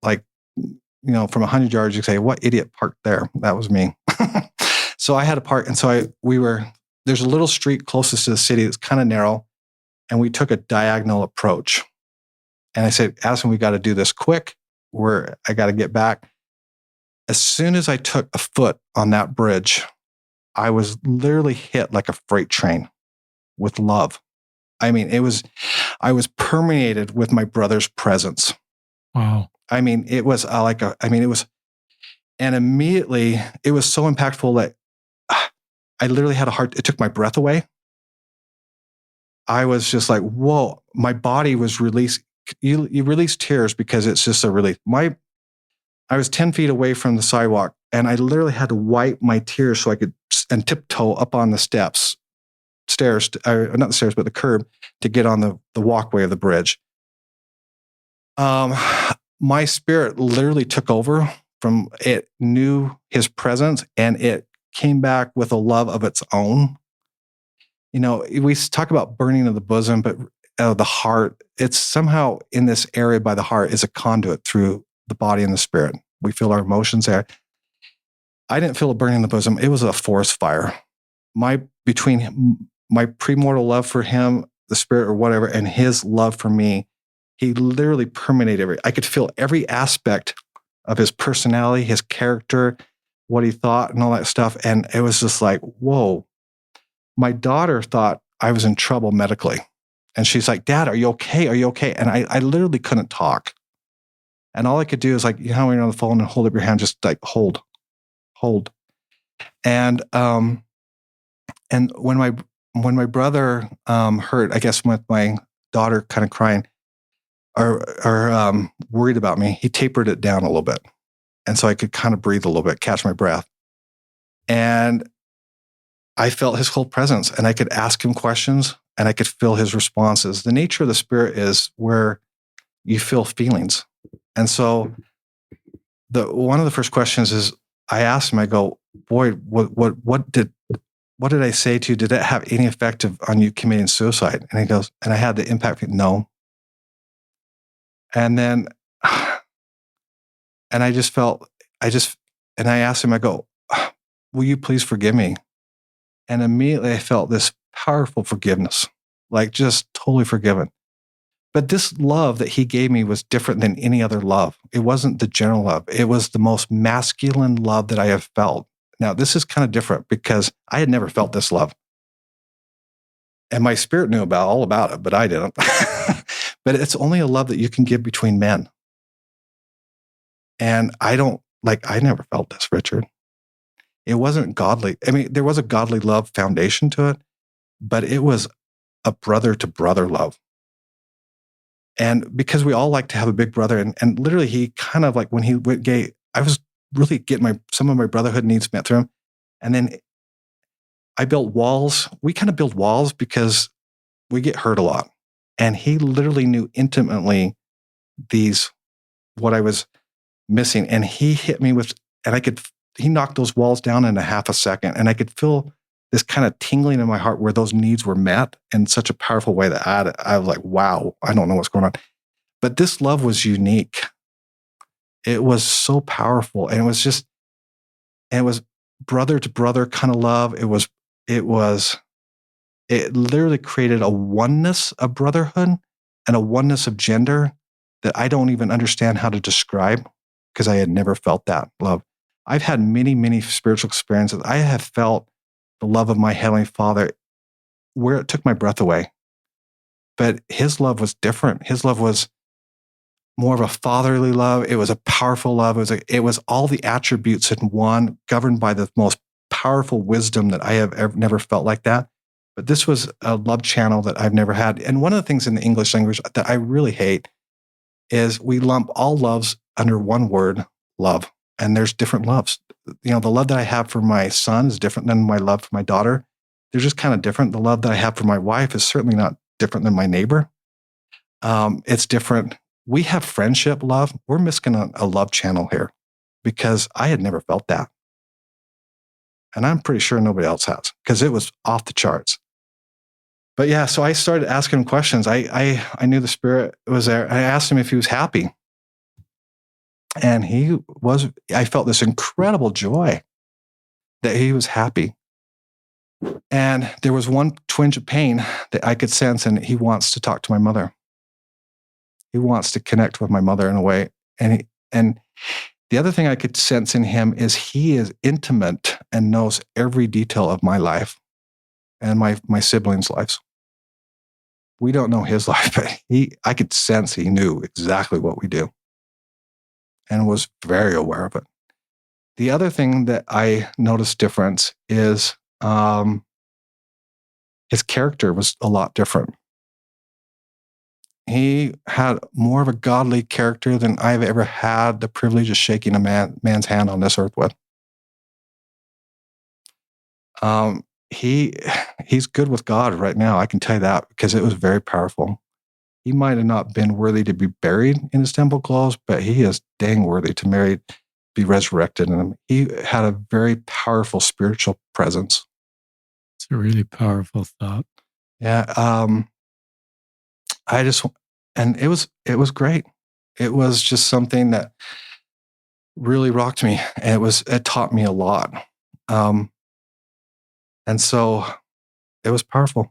Speaker 2: from 100 yards. You say, what idiot parked there? That was me. So I had to park. And so there's a little street closest to the city that's kind of narrow. And we took a diagonal approach. And I said, Addison, we got to do this quick. I got to get back. As soon as I took a foot on that bridge, I was literally hit like a freight train with love. I mean, I was permeated with my brother's presence.
Speaker 1: Wow.
Speaker 2: I mean, it was and immediately it was so impactful that I literally had it took my breath away. I was just like, whoa, my body was released. You release tears because it's just a relief. I was 10 feet away from the sidewalk, and I literally had to wipe my tears so I could and tiptoe up on the stairs, not the stairs, but the curb to get on the walkway of the bridge. My spirit literally took over from it, knew his presence, and it came back with a love of its own. We talk about burning of the bosom, but the heart, it's somehow in this area by the heart is a conduit through the body and the spirit. We feel our emotions there. I didn't feel a burning in the bosom. It was a forest fire. Between my premortal love for him, the spirit or whatever, and his love for me, he literally permeated I could feel every aspect of his personality, his character, what he thought and all that stuff. And it was just like, whoa. My daughter thought I was in trouble medically. And she's like, Dad, are you okay? Are you okay? And I literally couldn't talk. And all I could do is when you're on the phone and hold up your hand, just hold. And when my brother heard, I guess with my daughter kind of crying or worried about me, he tapered it down a little bit. And so I could kind of breathe a little bit, catch my breath. And I felt his whole presence, and I could ask him questions and I could feel his responses. The nature of the Spirit is where you feel feelings. And so one of the first questions is I asked him, I go, Boyd, what did I say to you? Did it have any effect on you committing suicide? And he goes, and I had the impact. No. And then, and I just felt, and I asked him, I go, will you please forgive me? And immediately I felt this powerful forgiveness, like just totally forgiven. But this love that he gave me was different than any other love. It wasn't the general love. It was the most masculine love that I have felt. Now, this is kind of different because I had never felt this love. And my spirit knew all about it, but I didn't. But it's only a love that you can give between men. And I never felt this, Richard. It wasn't godly. I mean, there was a godly love foundation to it, but it was a brother to brother love. And because we all like to have a big brother, and literally he kind of like when he went gay, I was really getting some of my brotherhood needs met through him. And then I built walls. We kind of build walls because we get hurt a lot. And he literally knew intimately what I was missing. And he hit me he knocked those walls down in a half a second. And I could feel this kind of tingling in my heart where those needs were met in such a powerful way that I was like, wow, I don't know what's going on. But this love was unique. It was so powerful. And it was brother to brother kind of love. It literally created a oneness of brotherhood and a oneness of gender that I don't even understand how to describe because I had never felt that love. I've had many, many spiritual experiences. I have felt the love of my Heavenly Father where it took my breath away. But his love was different. His love was more of a fatherly love. It was a powerful love. It was all the attributes in one, governed by the most powerful wisdom that I have never felt like that. But this was a love channel that I've never had. And one of the things in the English language that I really hate is we lump all loves under one word, love. And there's different loves. The love that I have for my son is different than my love for my daughter. They're just kind of different. The love that I have for my wife is certainly not different than my neighbor. It's different. We have friendship love. We're missing a love channel here because I had never felt that. And I'm pretty sure nobody else has because it was off the charts. But yeah, so I started asking him questions. I knew the Spirit was there. I asked him if he was happy. And I felt this incredible joy that he was happy. And there was one twinge of pain that I could sense, and he wants to talk to my mother. He wants to connect with my mother in a way. And the other thing I could sense in him is he is intimate and knows every detail of my life and my siblings' lives. We don't know his life, but I could sense he knew exactly what we do and was very aware of it. The other thing that I noticed difference is his character was a lot different. He had more of a godly character than I've ever had the privilege of shaking a man's hand on this earth with. He's good with God right now. I can tell you that because it was very powerful. He might have not been worthy to be buried in his temple clothes, but he is dang worthy to be resurrected in him. He had a very powerful spiritual presence.
Speaker 1: It's a really powerful thought.
Speaker 2: Yeah. And it was great. It was just something that really rocked me. And it taught me a lot. And so it was powerful.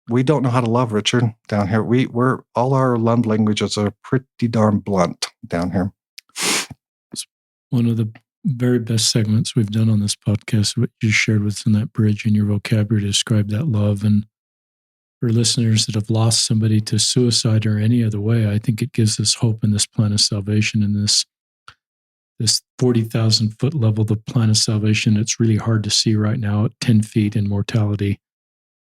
Speaker 2: We don't know how to love, Richard, down here. We're all our love languages are pretty darn blunt down here.
Speaker 1: It's one of the very best segments we've done on this podcast, what you shared with us in that bridge in your vocabulary to describe that love. And for listeners that have lost somebody to suicide or any other way, I think it gives us hope in this plan of salvation, in this 40,000 foot level, the plan of salvation. It's really hard to see right now at 10 feet in mortality.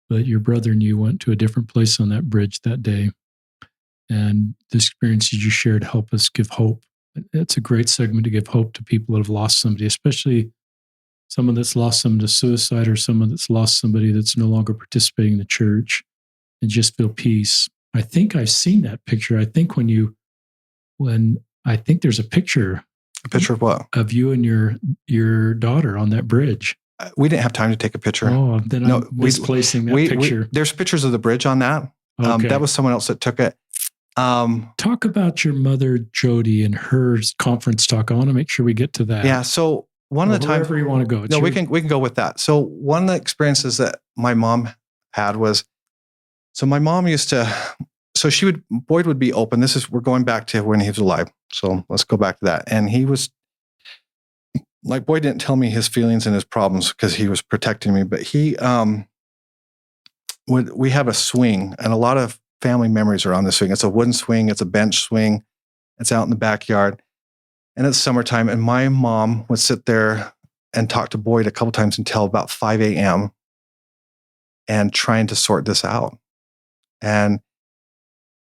Speaker 1: But your brother and you went to a different place on that bridge that day. And the experiences you shared help us give hope it's a great segment to give hope to people that have lost somebody, especially someone that's lost someone to suicide or someone that's lost somebody that's no longer participating in the church, and just feel peace. I think I've seen that picture. I think I think there's a picture.
Speaker 2: A picture of what?
Speaker 1: Of you and your daughter on that bridge.
Speaker 2: We didn't have time to take a picture.
Speaker 1: Oh, then I'm misplacing that picture.
Speaker 2: There's pictures of the bridge on that. Okay. That was someone else that took it.
Speaker 1: Talk about your mother, Jody, and her conference talk. I want to make sure we get to that.
Speaker 2: Yeah. So one of the times
Speaker 1: wherever you want to go.
Speaker 2: We can go with that. So one of the experiences that my mom had was, so my mom used to, Boyd would be open. We're going back to when he was alive. So let's go back to that. And he was, like, Boyd didn't tell me his feelings and his problems because he was protecting me, but we have a swing, and a lot of family memories are on the swing. It's a wooden swing. It's a bench swing. It's out in the backyard, and it's summertime. And my mom would sit there and talk to Boyd a couple times until about 5 a.m. and trying to sort this out. And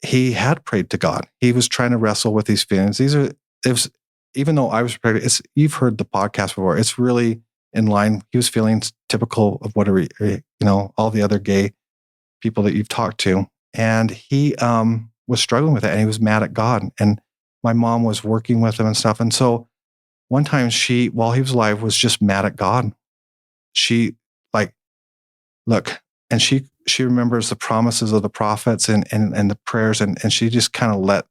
Speaker 2: he had prayed to God. He was trying to wrestle with these feelings. Even though I was prepared, you've heard the podcast before. It's really in line. He was feeling typical of whatever, all the other gay people that you've talked to. And he was struggling with it, and he was mad at God. And my mom was working with him and stuff. And so one time while he was alive, was just mad at God. She and she remembers the promises of the prophets and the prayers, and she just kind of let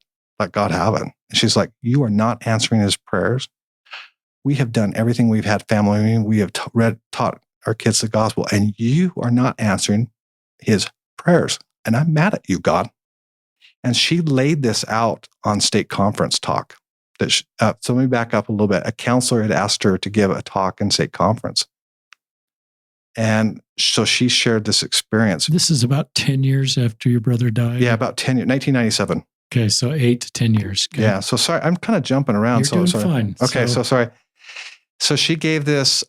Speaker 2: God have it. And she's like, you are not answering his prayers. We have done everything. We've had family. We have taught our kids the gospel, and you are not answering his prayers. And I'm mad at you, God. And she laid this out on state conference talk. So let me back up a little bit. A counselor had asked her to give a talk in state conference. And so she shared this experience.
Speaker 1: This is about 10 years after your brother died?
Speaker 2: Yeah, about 10 years, 1997.
Speaker 1: Okay, so 8 to 10 years. Okay.
Speaker 2: Yeah, so sorry, I'm kind of jumping around.
Speaker 1: You're doing fine.
Speaker 2: Okay, so sorry. So she gave this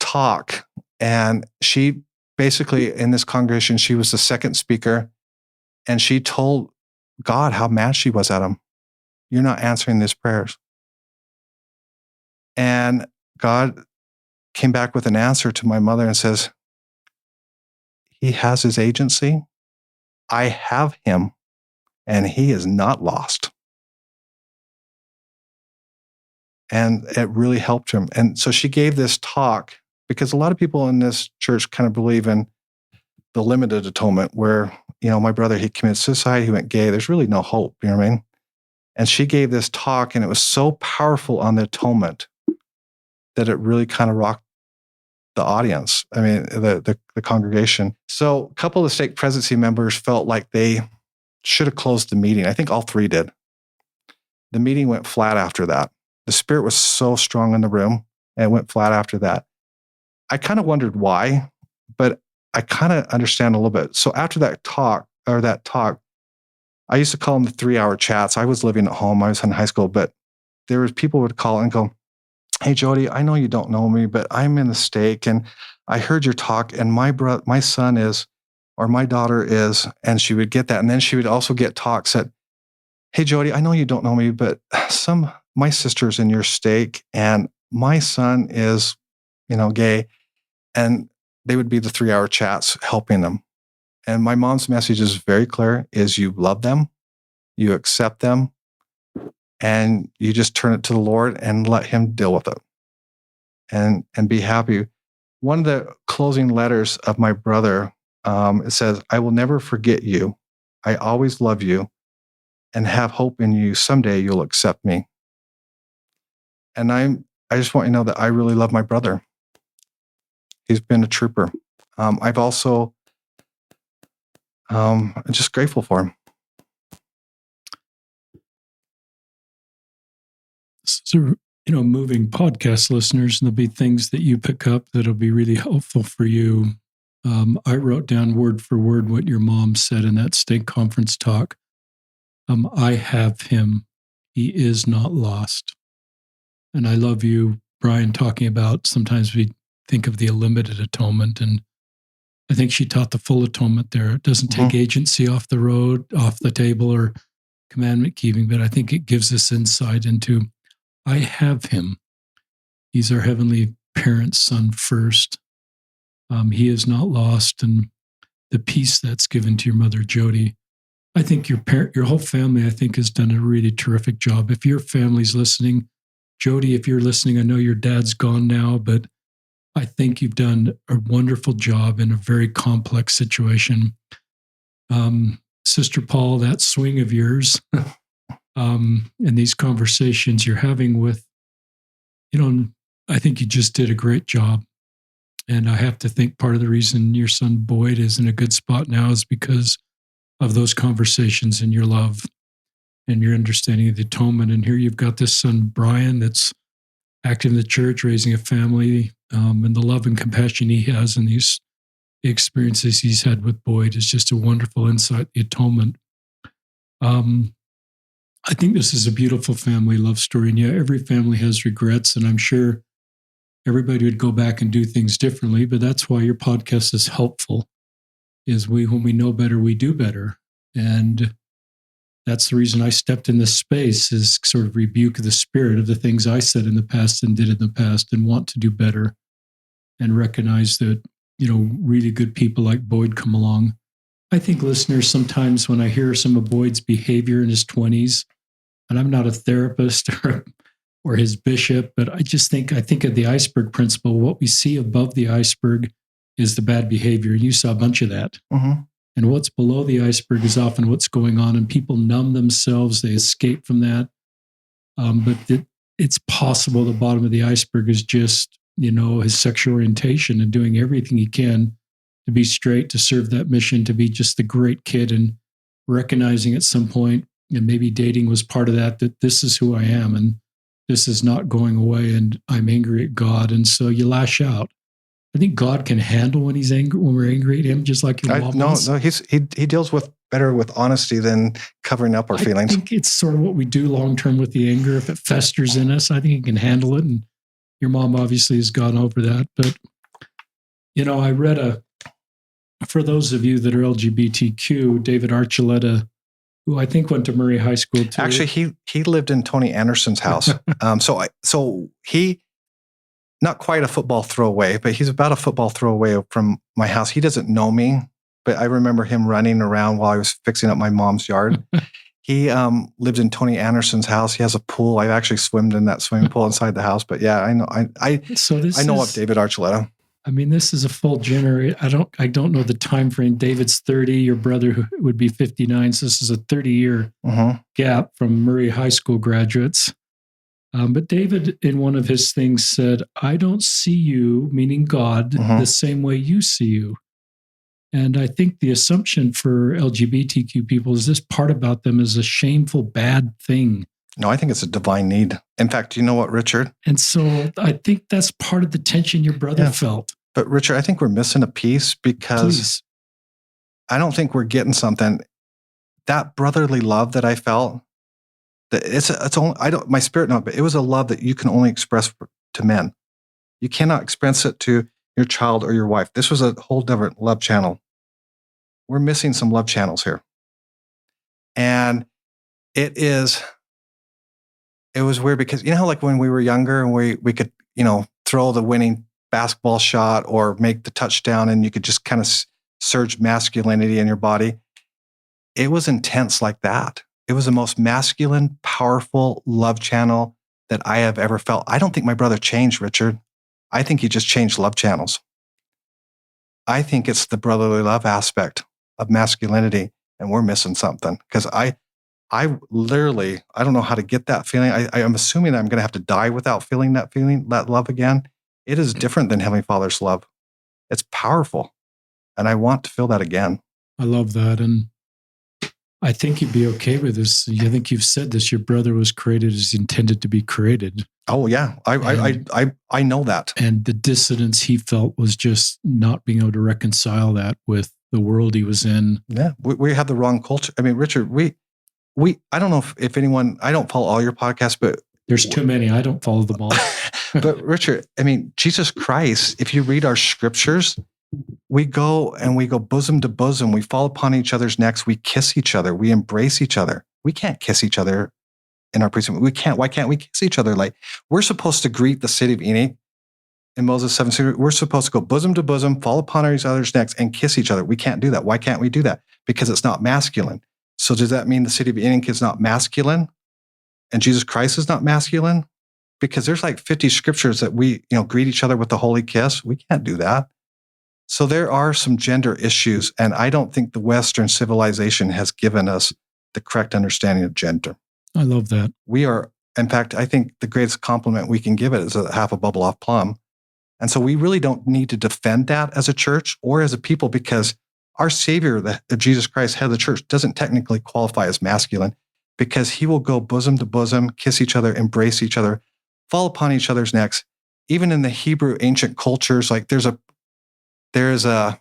Speaker 2: talk, and she basically, in this congregation, she was the second speaker, and she told God how mad she was at him. You're not answering these prayers. And God came back with an answer to my mother and says, he has his agency. I have him, and he is not lost. And it really helped him. And so she gave this talk because a lot of people in this church kind of believe in the limited atonement where, my brother, he committed suicide, he went gay. There's really no hope, you know what I mean? And she gave this talk, and it was so powerful on the atonement that it really kind of rocked the audience. I mean, the congregation. So a couple of stake presidency members felt like they should have closed the meeting. I think all three did. The meeting went flat after that. The spirit was so strong in the room, and it went flat after that. I kind of wondered why, but I kind of understand a little bit. So after that talk, I used to call them the 3-hour chats. I was living at home. I was in high school, but there was people would call and go, hey, Jody, I know you don't know me, but I'm in the stake, and I heard your talk, and my son is, or my daughter is, and she would get that. And then she would also get talks that, hey, Jody, I know you don't know me, but my sister's in your stake, and my son is, gay. And they would be the 3-hour chats helping them. And my mom's message is very clear, is you love them, you accept them, and you just turn it to the Lord and let him deal with it and be happy. One of the closing letters of my brother, it says, I will never forget you. I always love you and have hope in you. Someday you'll accept me. And I just want you to know that I really love my brother. He's been a trooper. I've also, I'm just grateful for him.
Speaker 1: So, moving podcast listeners, there'll be things that you pick up that'll be really helpful for you. I wrote down word for word what your mom said in that state conference talk. I have him. He is not lost. And I love you, Brian, talking about sometimes we think of the limited atonement. And I think she taught the full atonement there. It doesn't take agency off the road, off the table, or commandment keeping, but I think it gives us insight into, I have him. He's our heavenly parent, son first. He is not lost, and the peace that's given to your mother, Jody. I think your whole family, I think, has done a really terrific job. If your family's listening, Jody, if you're listening, I know your dad's gone now, but I think you've done a wonderful job in a very complex situation. Sister Paul, that swing of yours, and these conversations you're having with, I think you just did a great job. And I have to think part of the reason your son Boyd is in a good spot now is because of those conversations and your love and your understanding of the atonement. And here you've got this son, Brian, that's active in the church, raising a family, and the love and compassion he has and these experiences he's had with Boyd is just a wonderful insight, the atonement. I think this is a beautiful family love story. And yeah, every family has regrets, and I'm sure everybody would go back and do things differently, but that's why your podcast is helpful, is when we know better, we do better. And that's the reason I stepped in this space, is sort of rebuke the spirit of the things I said in the past and did in the past and want to do better and recognize that, really good people like Boyd come along. I think listeners, sometimes when I hear some of Boyd's behavior in his 20s, and I'm not a therapist or his bishop, but I think of the iceberg principle. What we see above the iceberg is the bad behavior. And you saw a bunch of that. Mm-hmm. And what's below the iceberg is often what's going on, and people numb themselves. They escape from that. But it's possible the bottom of the iceberg is just, his sexual orientation and doing everything he can to be straight, to serve that mission, to be just the great kid, and recognizing at some point, and maybe dating was part of that this is who I am, and this is not going away, and I'm angry at God. And so you lash out. I think God can handle when he's angry, when we're angry at him, just like your mom was.
Speaker 2: No, he deals better with honesty than covering up our feelings.
Speaker 1: I think it's sort of what we do long term with the anger. If it festers in us, I think he can handle it. And your mom obviously has gone over that. But, I read for those of you that are LGBTQ, David Archuleta, who I think went to Murray High School too.
Speaker 2: Actually, he lived in Tony Anderson's house. So he, not quite a football throw away, but he's about a football throw away from my house. He doesn't know me, but I remember him running around while I was fixing up my mom's yard. He lived in Tony Anderson's house. He has a pool. I've actually swimmed in that swimming pool inside the house. But yeah, I know. I know of David Archuleta.
Speaker 1: I mean, this is a full generation. I don't know the time frame. David's 30. Your brother would be 59. So this is a 30-year gap from Murray High School graduates. But David, in one of his things, said, "I don't see you," meaning God, the same way you see you. And I think the assumption for LGBTQ people is this part about them is a shameful, bad thing.
Speaker 2: No, I think it's a divine need. In fact, you know what, Richard?
Speaker 1: And so I think that's part of the tension your brother felt.
Speaker 2: But Richard, I think we're missing a piece because I don't think we're getting something. That brotherly love that I felt, it's only, my spirit not, but it was a love that you can only express to men. You cannot express it to your child or your wife. This was a whole different love channel. We're missing some love channels here. And it was weird because, like when we were younger and we could, throw the winning basketball shot or make the touchdown and you could just kind of surge masculinity in your body. It was intense like that. It was the most masculine, powerful love channel that I have ever felt. I don't think my brother changed, Richard. I think he just changed love channels. I think it's the brotherly love aspect of masculinity, and we're missing something. Because I literally, I don't know how to get that feeling. I'm assuming I'm going to have to die without feeling, that love again. It is different than Heavenly Father's love. It's powerful, and I want to feel that again.
Speaker 1: I love that, and I think you'd be okay with this. I think you've said this. Your brother was created as intended to be created.
Speaker 2: Oh yeah, I know that.
Speaker 1: And the dissonance he felt was just not being able to reconcile that with the world he was in.
Speaker 2: Yeah, we have the wrong culture. I mean, Richard, we I don't know if anyone. I don't follow all your podcasts, but
Speaker 1: there's too many. I don't follow them all.
Speaker 2: But Richard, I mean, Jesus Christ. If you read our scriptures, we go bosom to bosom. We fall upon each other's necks. We kiss each other. We embrace each other. We can't kiss each other in our priesthood. We can't. Why can't we kiss each other? Like, we're supposed to greet the city of Enoch in Moses 7. We're supposed to go bosom to bosom, fall upon each other's necks, and kiss each other. We can't do that. Why can't we do that? Because it's not masculine. So does that mean the city of Enoch is not masculine and Jesus Christ is not masculine? Because there's like 50 scriptures that we, greet each other with the holy kiss. We can't do that. So there are some gender issues, and I don't think the Western civilization has given us the correct understanding of gender.
Speaker 1: I love that.
Speaker 2: We are, in fact, I think the greatest compliment we can give it is a half a bubble off plum. And so we really don't need to defend that as a church or as a people, because our Savior, Jesus Christ, head of the church, doesn't technically qualify as masculine, because he will go bosom to bosom, kiss each other, embrace each other, fall upon each other's necks. Even in the Hebrew ancient cultures, like there's a,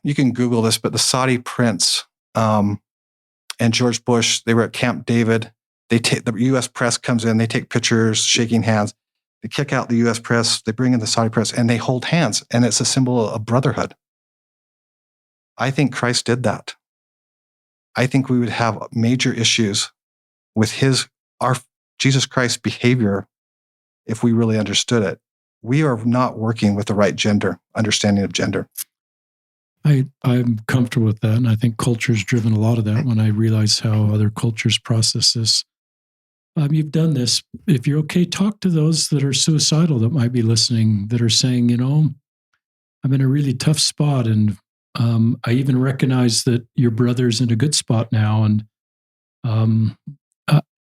Speaker 2: you can Google this, but the Saudi prince and George Bush, they were at Camp David. The U.S. press comes in, they take pictures, shaking hands. They kick out the U.S. press, they bring in the Saudi press, and they hold hands, and it's a symbol of brotherhood. I think Christ did that. I think we would have major issues with our Jesus Christ's behavior if we really understood it. We are not working with the right understanding of gender.
Speaker 1: I'm comfortable with that, and I think culture's driven a lot of that when I realize how other cultures process this. You've done this. If you're okay, talk to those that are suicidal that might be listening, that are saying, I'm in a really tough spot, and I even recognize that your brother's in a good spot now, and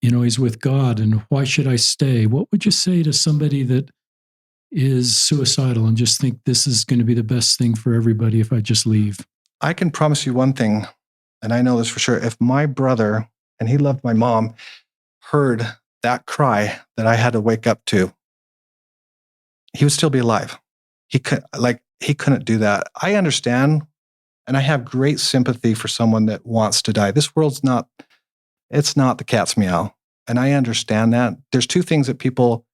Speaker 1: he's with God, and why should I stay? What would you say to somebody that is suicidal and just think this is going to be the best thing for everybody if I just leave?
Speaker 2: I can promise you one thing, and I know this for sure. If my brother, and he loved my mom, heard that cry that I had to wake up to, he would still be alive. He couldn't do that. I understand, and I have great sympathy for someone that wants to die. This world's not the cat's meow. And I understand that. There's two things that people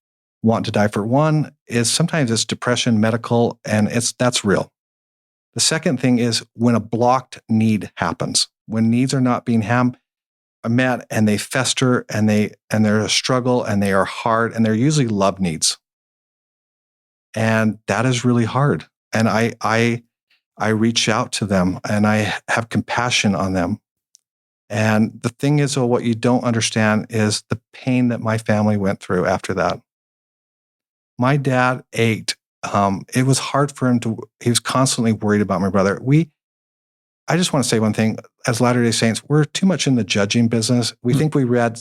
Speaker 2: want to die for. One is sometimes it's depression, medical, and that's real. The second thing is when a blocked need happens, when needs are not being met, and they fester, and they're a struggle, and they are hard, and they're usually love needs. And that is really hard. And I reach out to them, and I have compassion on them. And the thing is, what you don't understand is the pain that my family went through after that. My dad ached. It was hard for him he was constantly worried about my brother. I just want to say one thing. As Latter-day Saints, we're too much in the judging business. We think we read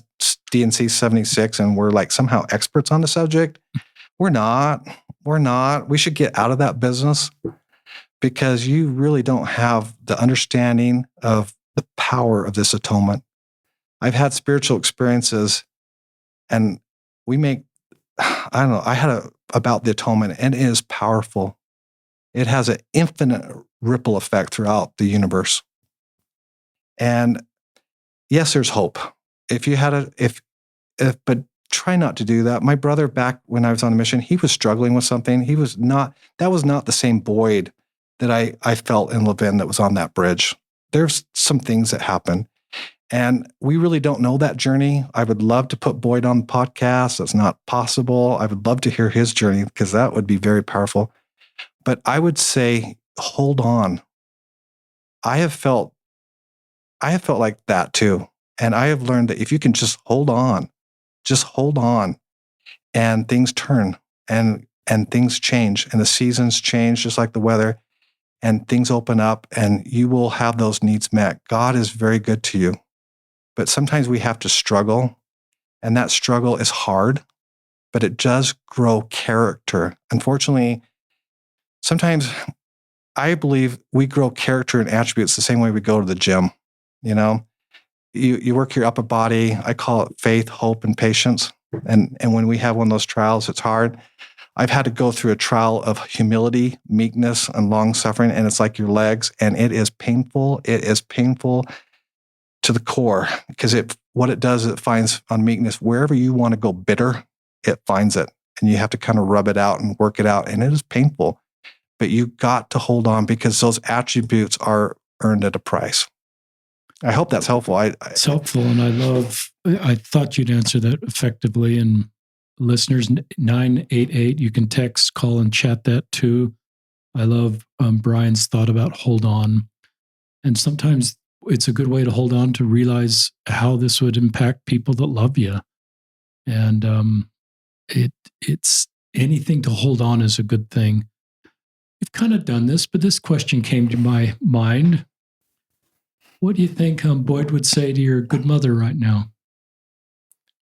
Speaker 2: D&C 76 and we're like somehow experts on the subject. We're not. We should get out of that business, because you really don't have the understanding of the power of this atonement. I've had spiritual experiences, and I had about the atonement, and it is powerful. It has an infinite ripple effect throughout the universe. And yes, there's hope. But try not to do that. My brother, back when I was on the mission, he was struggling with something. That was not the same Boyd that I felt in Levin that was on that bridge. There's some things that happen, and we really don't know that journey. I would love to put Boyd on the podcast. That's not possible. I would love to hear his journey, because that would be very powerful. But I would say, hold on. I have felt like that too. And I have learned that if you can just hold on, and things turn, and things change, and the seasons change, just like the weather, and things open up, and you will have those needs met. God is very good to you. But sometimes we have to struggle, and that struggle is hard, but it does grow character. Unfortunately, sometimes I believe we grow character and attributes the same way we go to the gym. You work your upper body. I call it faith, hope, and patience. And when we have one of those trials, it's hard. I've had to go through a trial of humility, meekness, and long suffering, and it's like your legs, and it is painful. It is painful to the core, because what it does is it finds on meekness, wherever you want to go bitter, it finds it, and you have to kind of rub it out and work it out, and it is painful. but you got to hold on because those attributes are earned at a price. I hope that's helpful.
Speaker 1: It's helpful, and I thought you'd answer that effectively. And listeners, 988, you can text, call, and chat that too. I love Brian's thought about hold on. And sometimes it's a good way to hold on to realize how this would impact people that love you. And it's anything to hold on is a good thing. We've kind of done this, but this question came to my mind. What do you think Boyd would say to your good mother right now?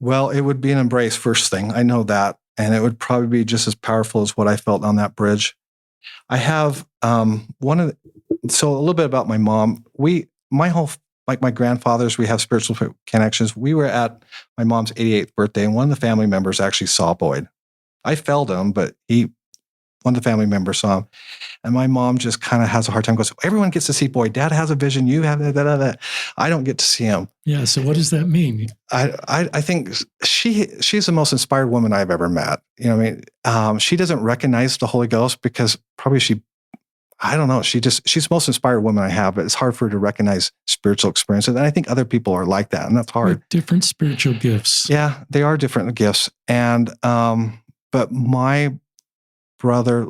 Speaker 2: Well, it would be an embrace first thing. I know that. And it would probably be just as powerful as what I felt on that bridge. I have so a little bit about my mom. Like my grandfathers, we have spiritual connections. We were at my mom's 88th birthday, and one of the family members actually saw Boyd. I felled him, but one of the family members saw him. And my mom just kind of has a hard time, goes, everyone gets to see Boyd. Dad has a vision. You have that. I don't get to see him.
Speaker 1: Yeah. So what does that mean?
Speaker 2: I think she's the most inspired woman I've ever met. You know what I mean? She doesn't recognize the Holy Ghost because probably I don't know. She's the most inspired woman I have, but it's hard for her to recognize spiritual experiences. And I think other people are like that, and that's hard.
Speaker 1: With different spiritual gifts.
Speaker 2: Yeah, they are different gifts. And, but my brother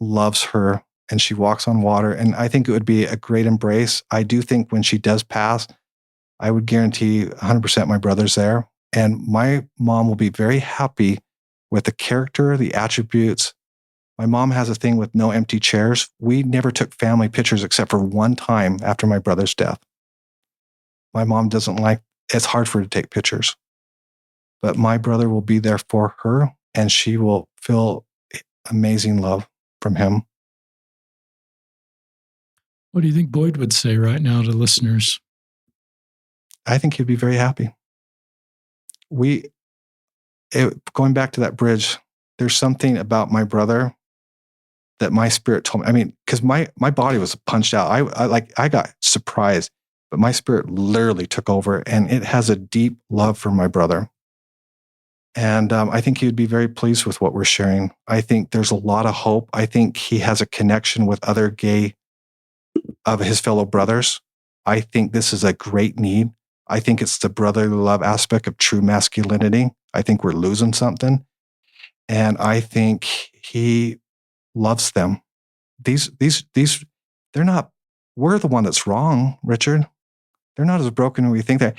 Speaker 2: loves her, and she walks on water. And I think it would be a great embrace. I do think when she does pass, I would guarantee 100% my brother's there. And my mom will be very happy with the character, the attributes. My mom has a thing with no empty chairs. We never took family pictures except for one time after my brother's death. My mom it's hard for her to take pictures. But my brother will be there for her, and she will feel amazing love from him.
Speaker 1: What do you think Boyd would say right now to listeners?
Speaker 2: I think he'd be very happy. Going back to that bridge, there's something about my brother that my spirit told me. I mean, because my body was punched out. I got surprised, but my spirit literally took over, and it has a deep love for my brother. And I think he would be very pleased with what we're sharing. I think there's a lot of hope. I think he has a connection with other gay of his fellow brothers. I think this is a great need. I think it's the brotherly love aspect of true masculinity. I think we're losing something. And I think he loves them. These, they're not, we're the one that's wrong, Richard. They're not as broken as we think they are.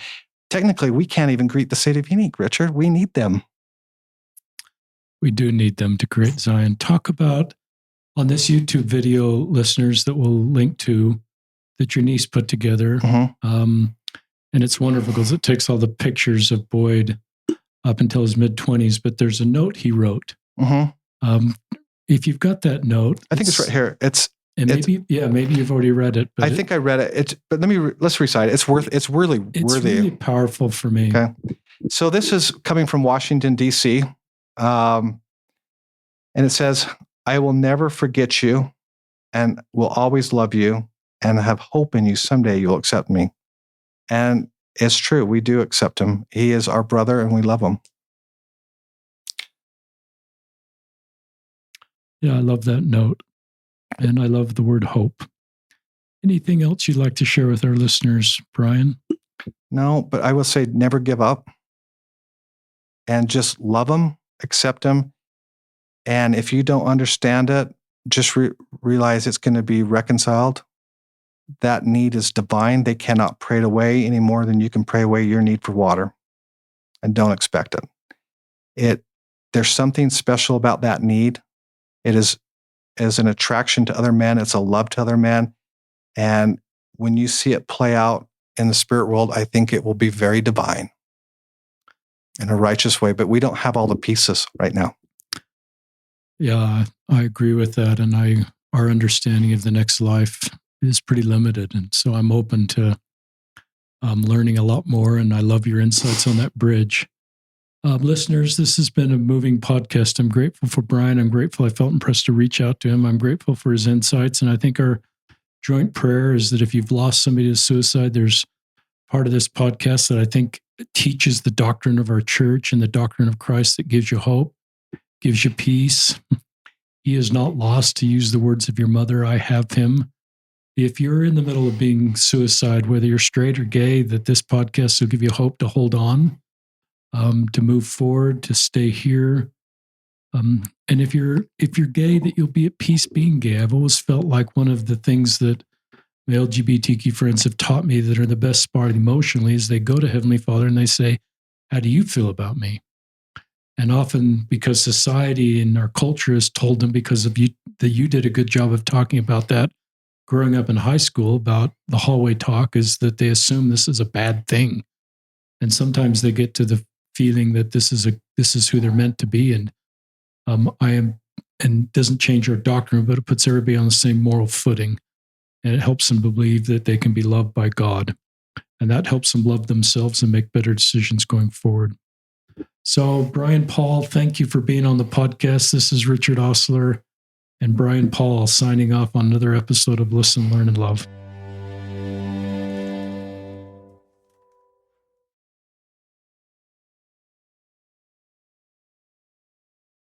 Speaker 2: Technically, we can't even greet the city of unique, Richard. We need them.
Speaker 1: We do need them to create Zion. Talk about, on this YouTube video, listeners, that we'll link to, that your niece put together.
Speaker 2: Mm-hmm.
Speaker 1: And it's wonderful because it takes all the pictures of Boyd up until his mid-20s, but there's a note he wrote.
Speaker 2: Mm-hmm.
Speaker 1: If you've got that note.
Speaker 2: I think it's right here.
Speaker 1: Maybe you've already read it. But
Speaker 2: I think I read it. But let's recite it. It's really worthy.
Speaker 1: It's really powerful for me.
Speaker 2: Okay. So this is coming from Washington, D.C. And it says, I will never forget you and will always love you and have hope in you. Someday you'll accept me. And it's true. We do accept him. He is our brother and we love him.
Speaker 1: Yeah, I love that note. And I love the word hope. Anything else you'd like to share with our listeners, Brian?
Speaker 2: No, but I will say never give up and just love them, accept them. And if you don't understand it, just realize it's going to be reconciled. That need is divine. They cannot pray it away any more than you can pray away your need for water. And don't expect it. There's something special about that need. It is an attraction to other men. It's a love to other men. And when you see it play out in the spirit world, I think it will be very divine in a righteous way. But we don't have all the pieces right now.
Speaker 1: Yeah, I agree with that. And our understanding of the next life is pretty limited. And so I'm open to learning a lot more. And I love your insights on that bridge. Listeners, this has been a moving podcast. I'm grateful for Brian. I'm grateful I felt impressed to reach out to him. I'm grateful for his insights. And I think our joint prayer is that if you've lost somebody to suicide, there's part of this podcast that I think teaches the doctrine of our church and the doctrine of Christ that gives you hope, gives you peace, He is not lost, to use the words of your mother. I have him. If you're in the middle of being suicide, whether you're straight or gay, that this podcast will give you hope to hold on, to move forward, to stay here. And if you're gay, that you'll be at peace being gay. I've always felt like one of the things that my LGBTQ friends have taught me that are the best spot emotionally is they go to Heavenly Father and they say, how do you feel about me? And often because society and our culture has told them, because of you, that you did a good job of talking about that growing up in high school, about the hallway talk, is that they assume this is a bad thing. And sometimes they get to the feeling that this is who they're meant to be. And and doesn't change our doctrine, but it puts everybody on the same moral footing. And it helps them believe that they can be loved by God. And that helps them love themselves and make better decisions going forward. So, Brian Paul, thank you for being on the podcast. This is Richard Ostler and Brian Paul signing off on another episode of Listen, Learn, and Love.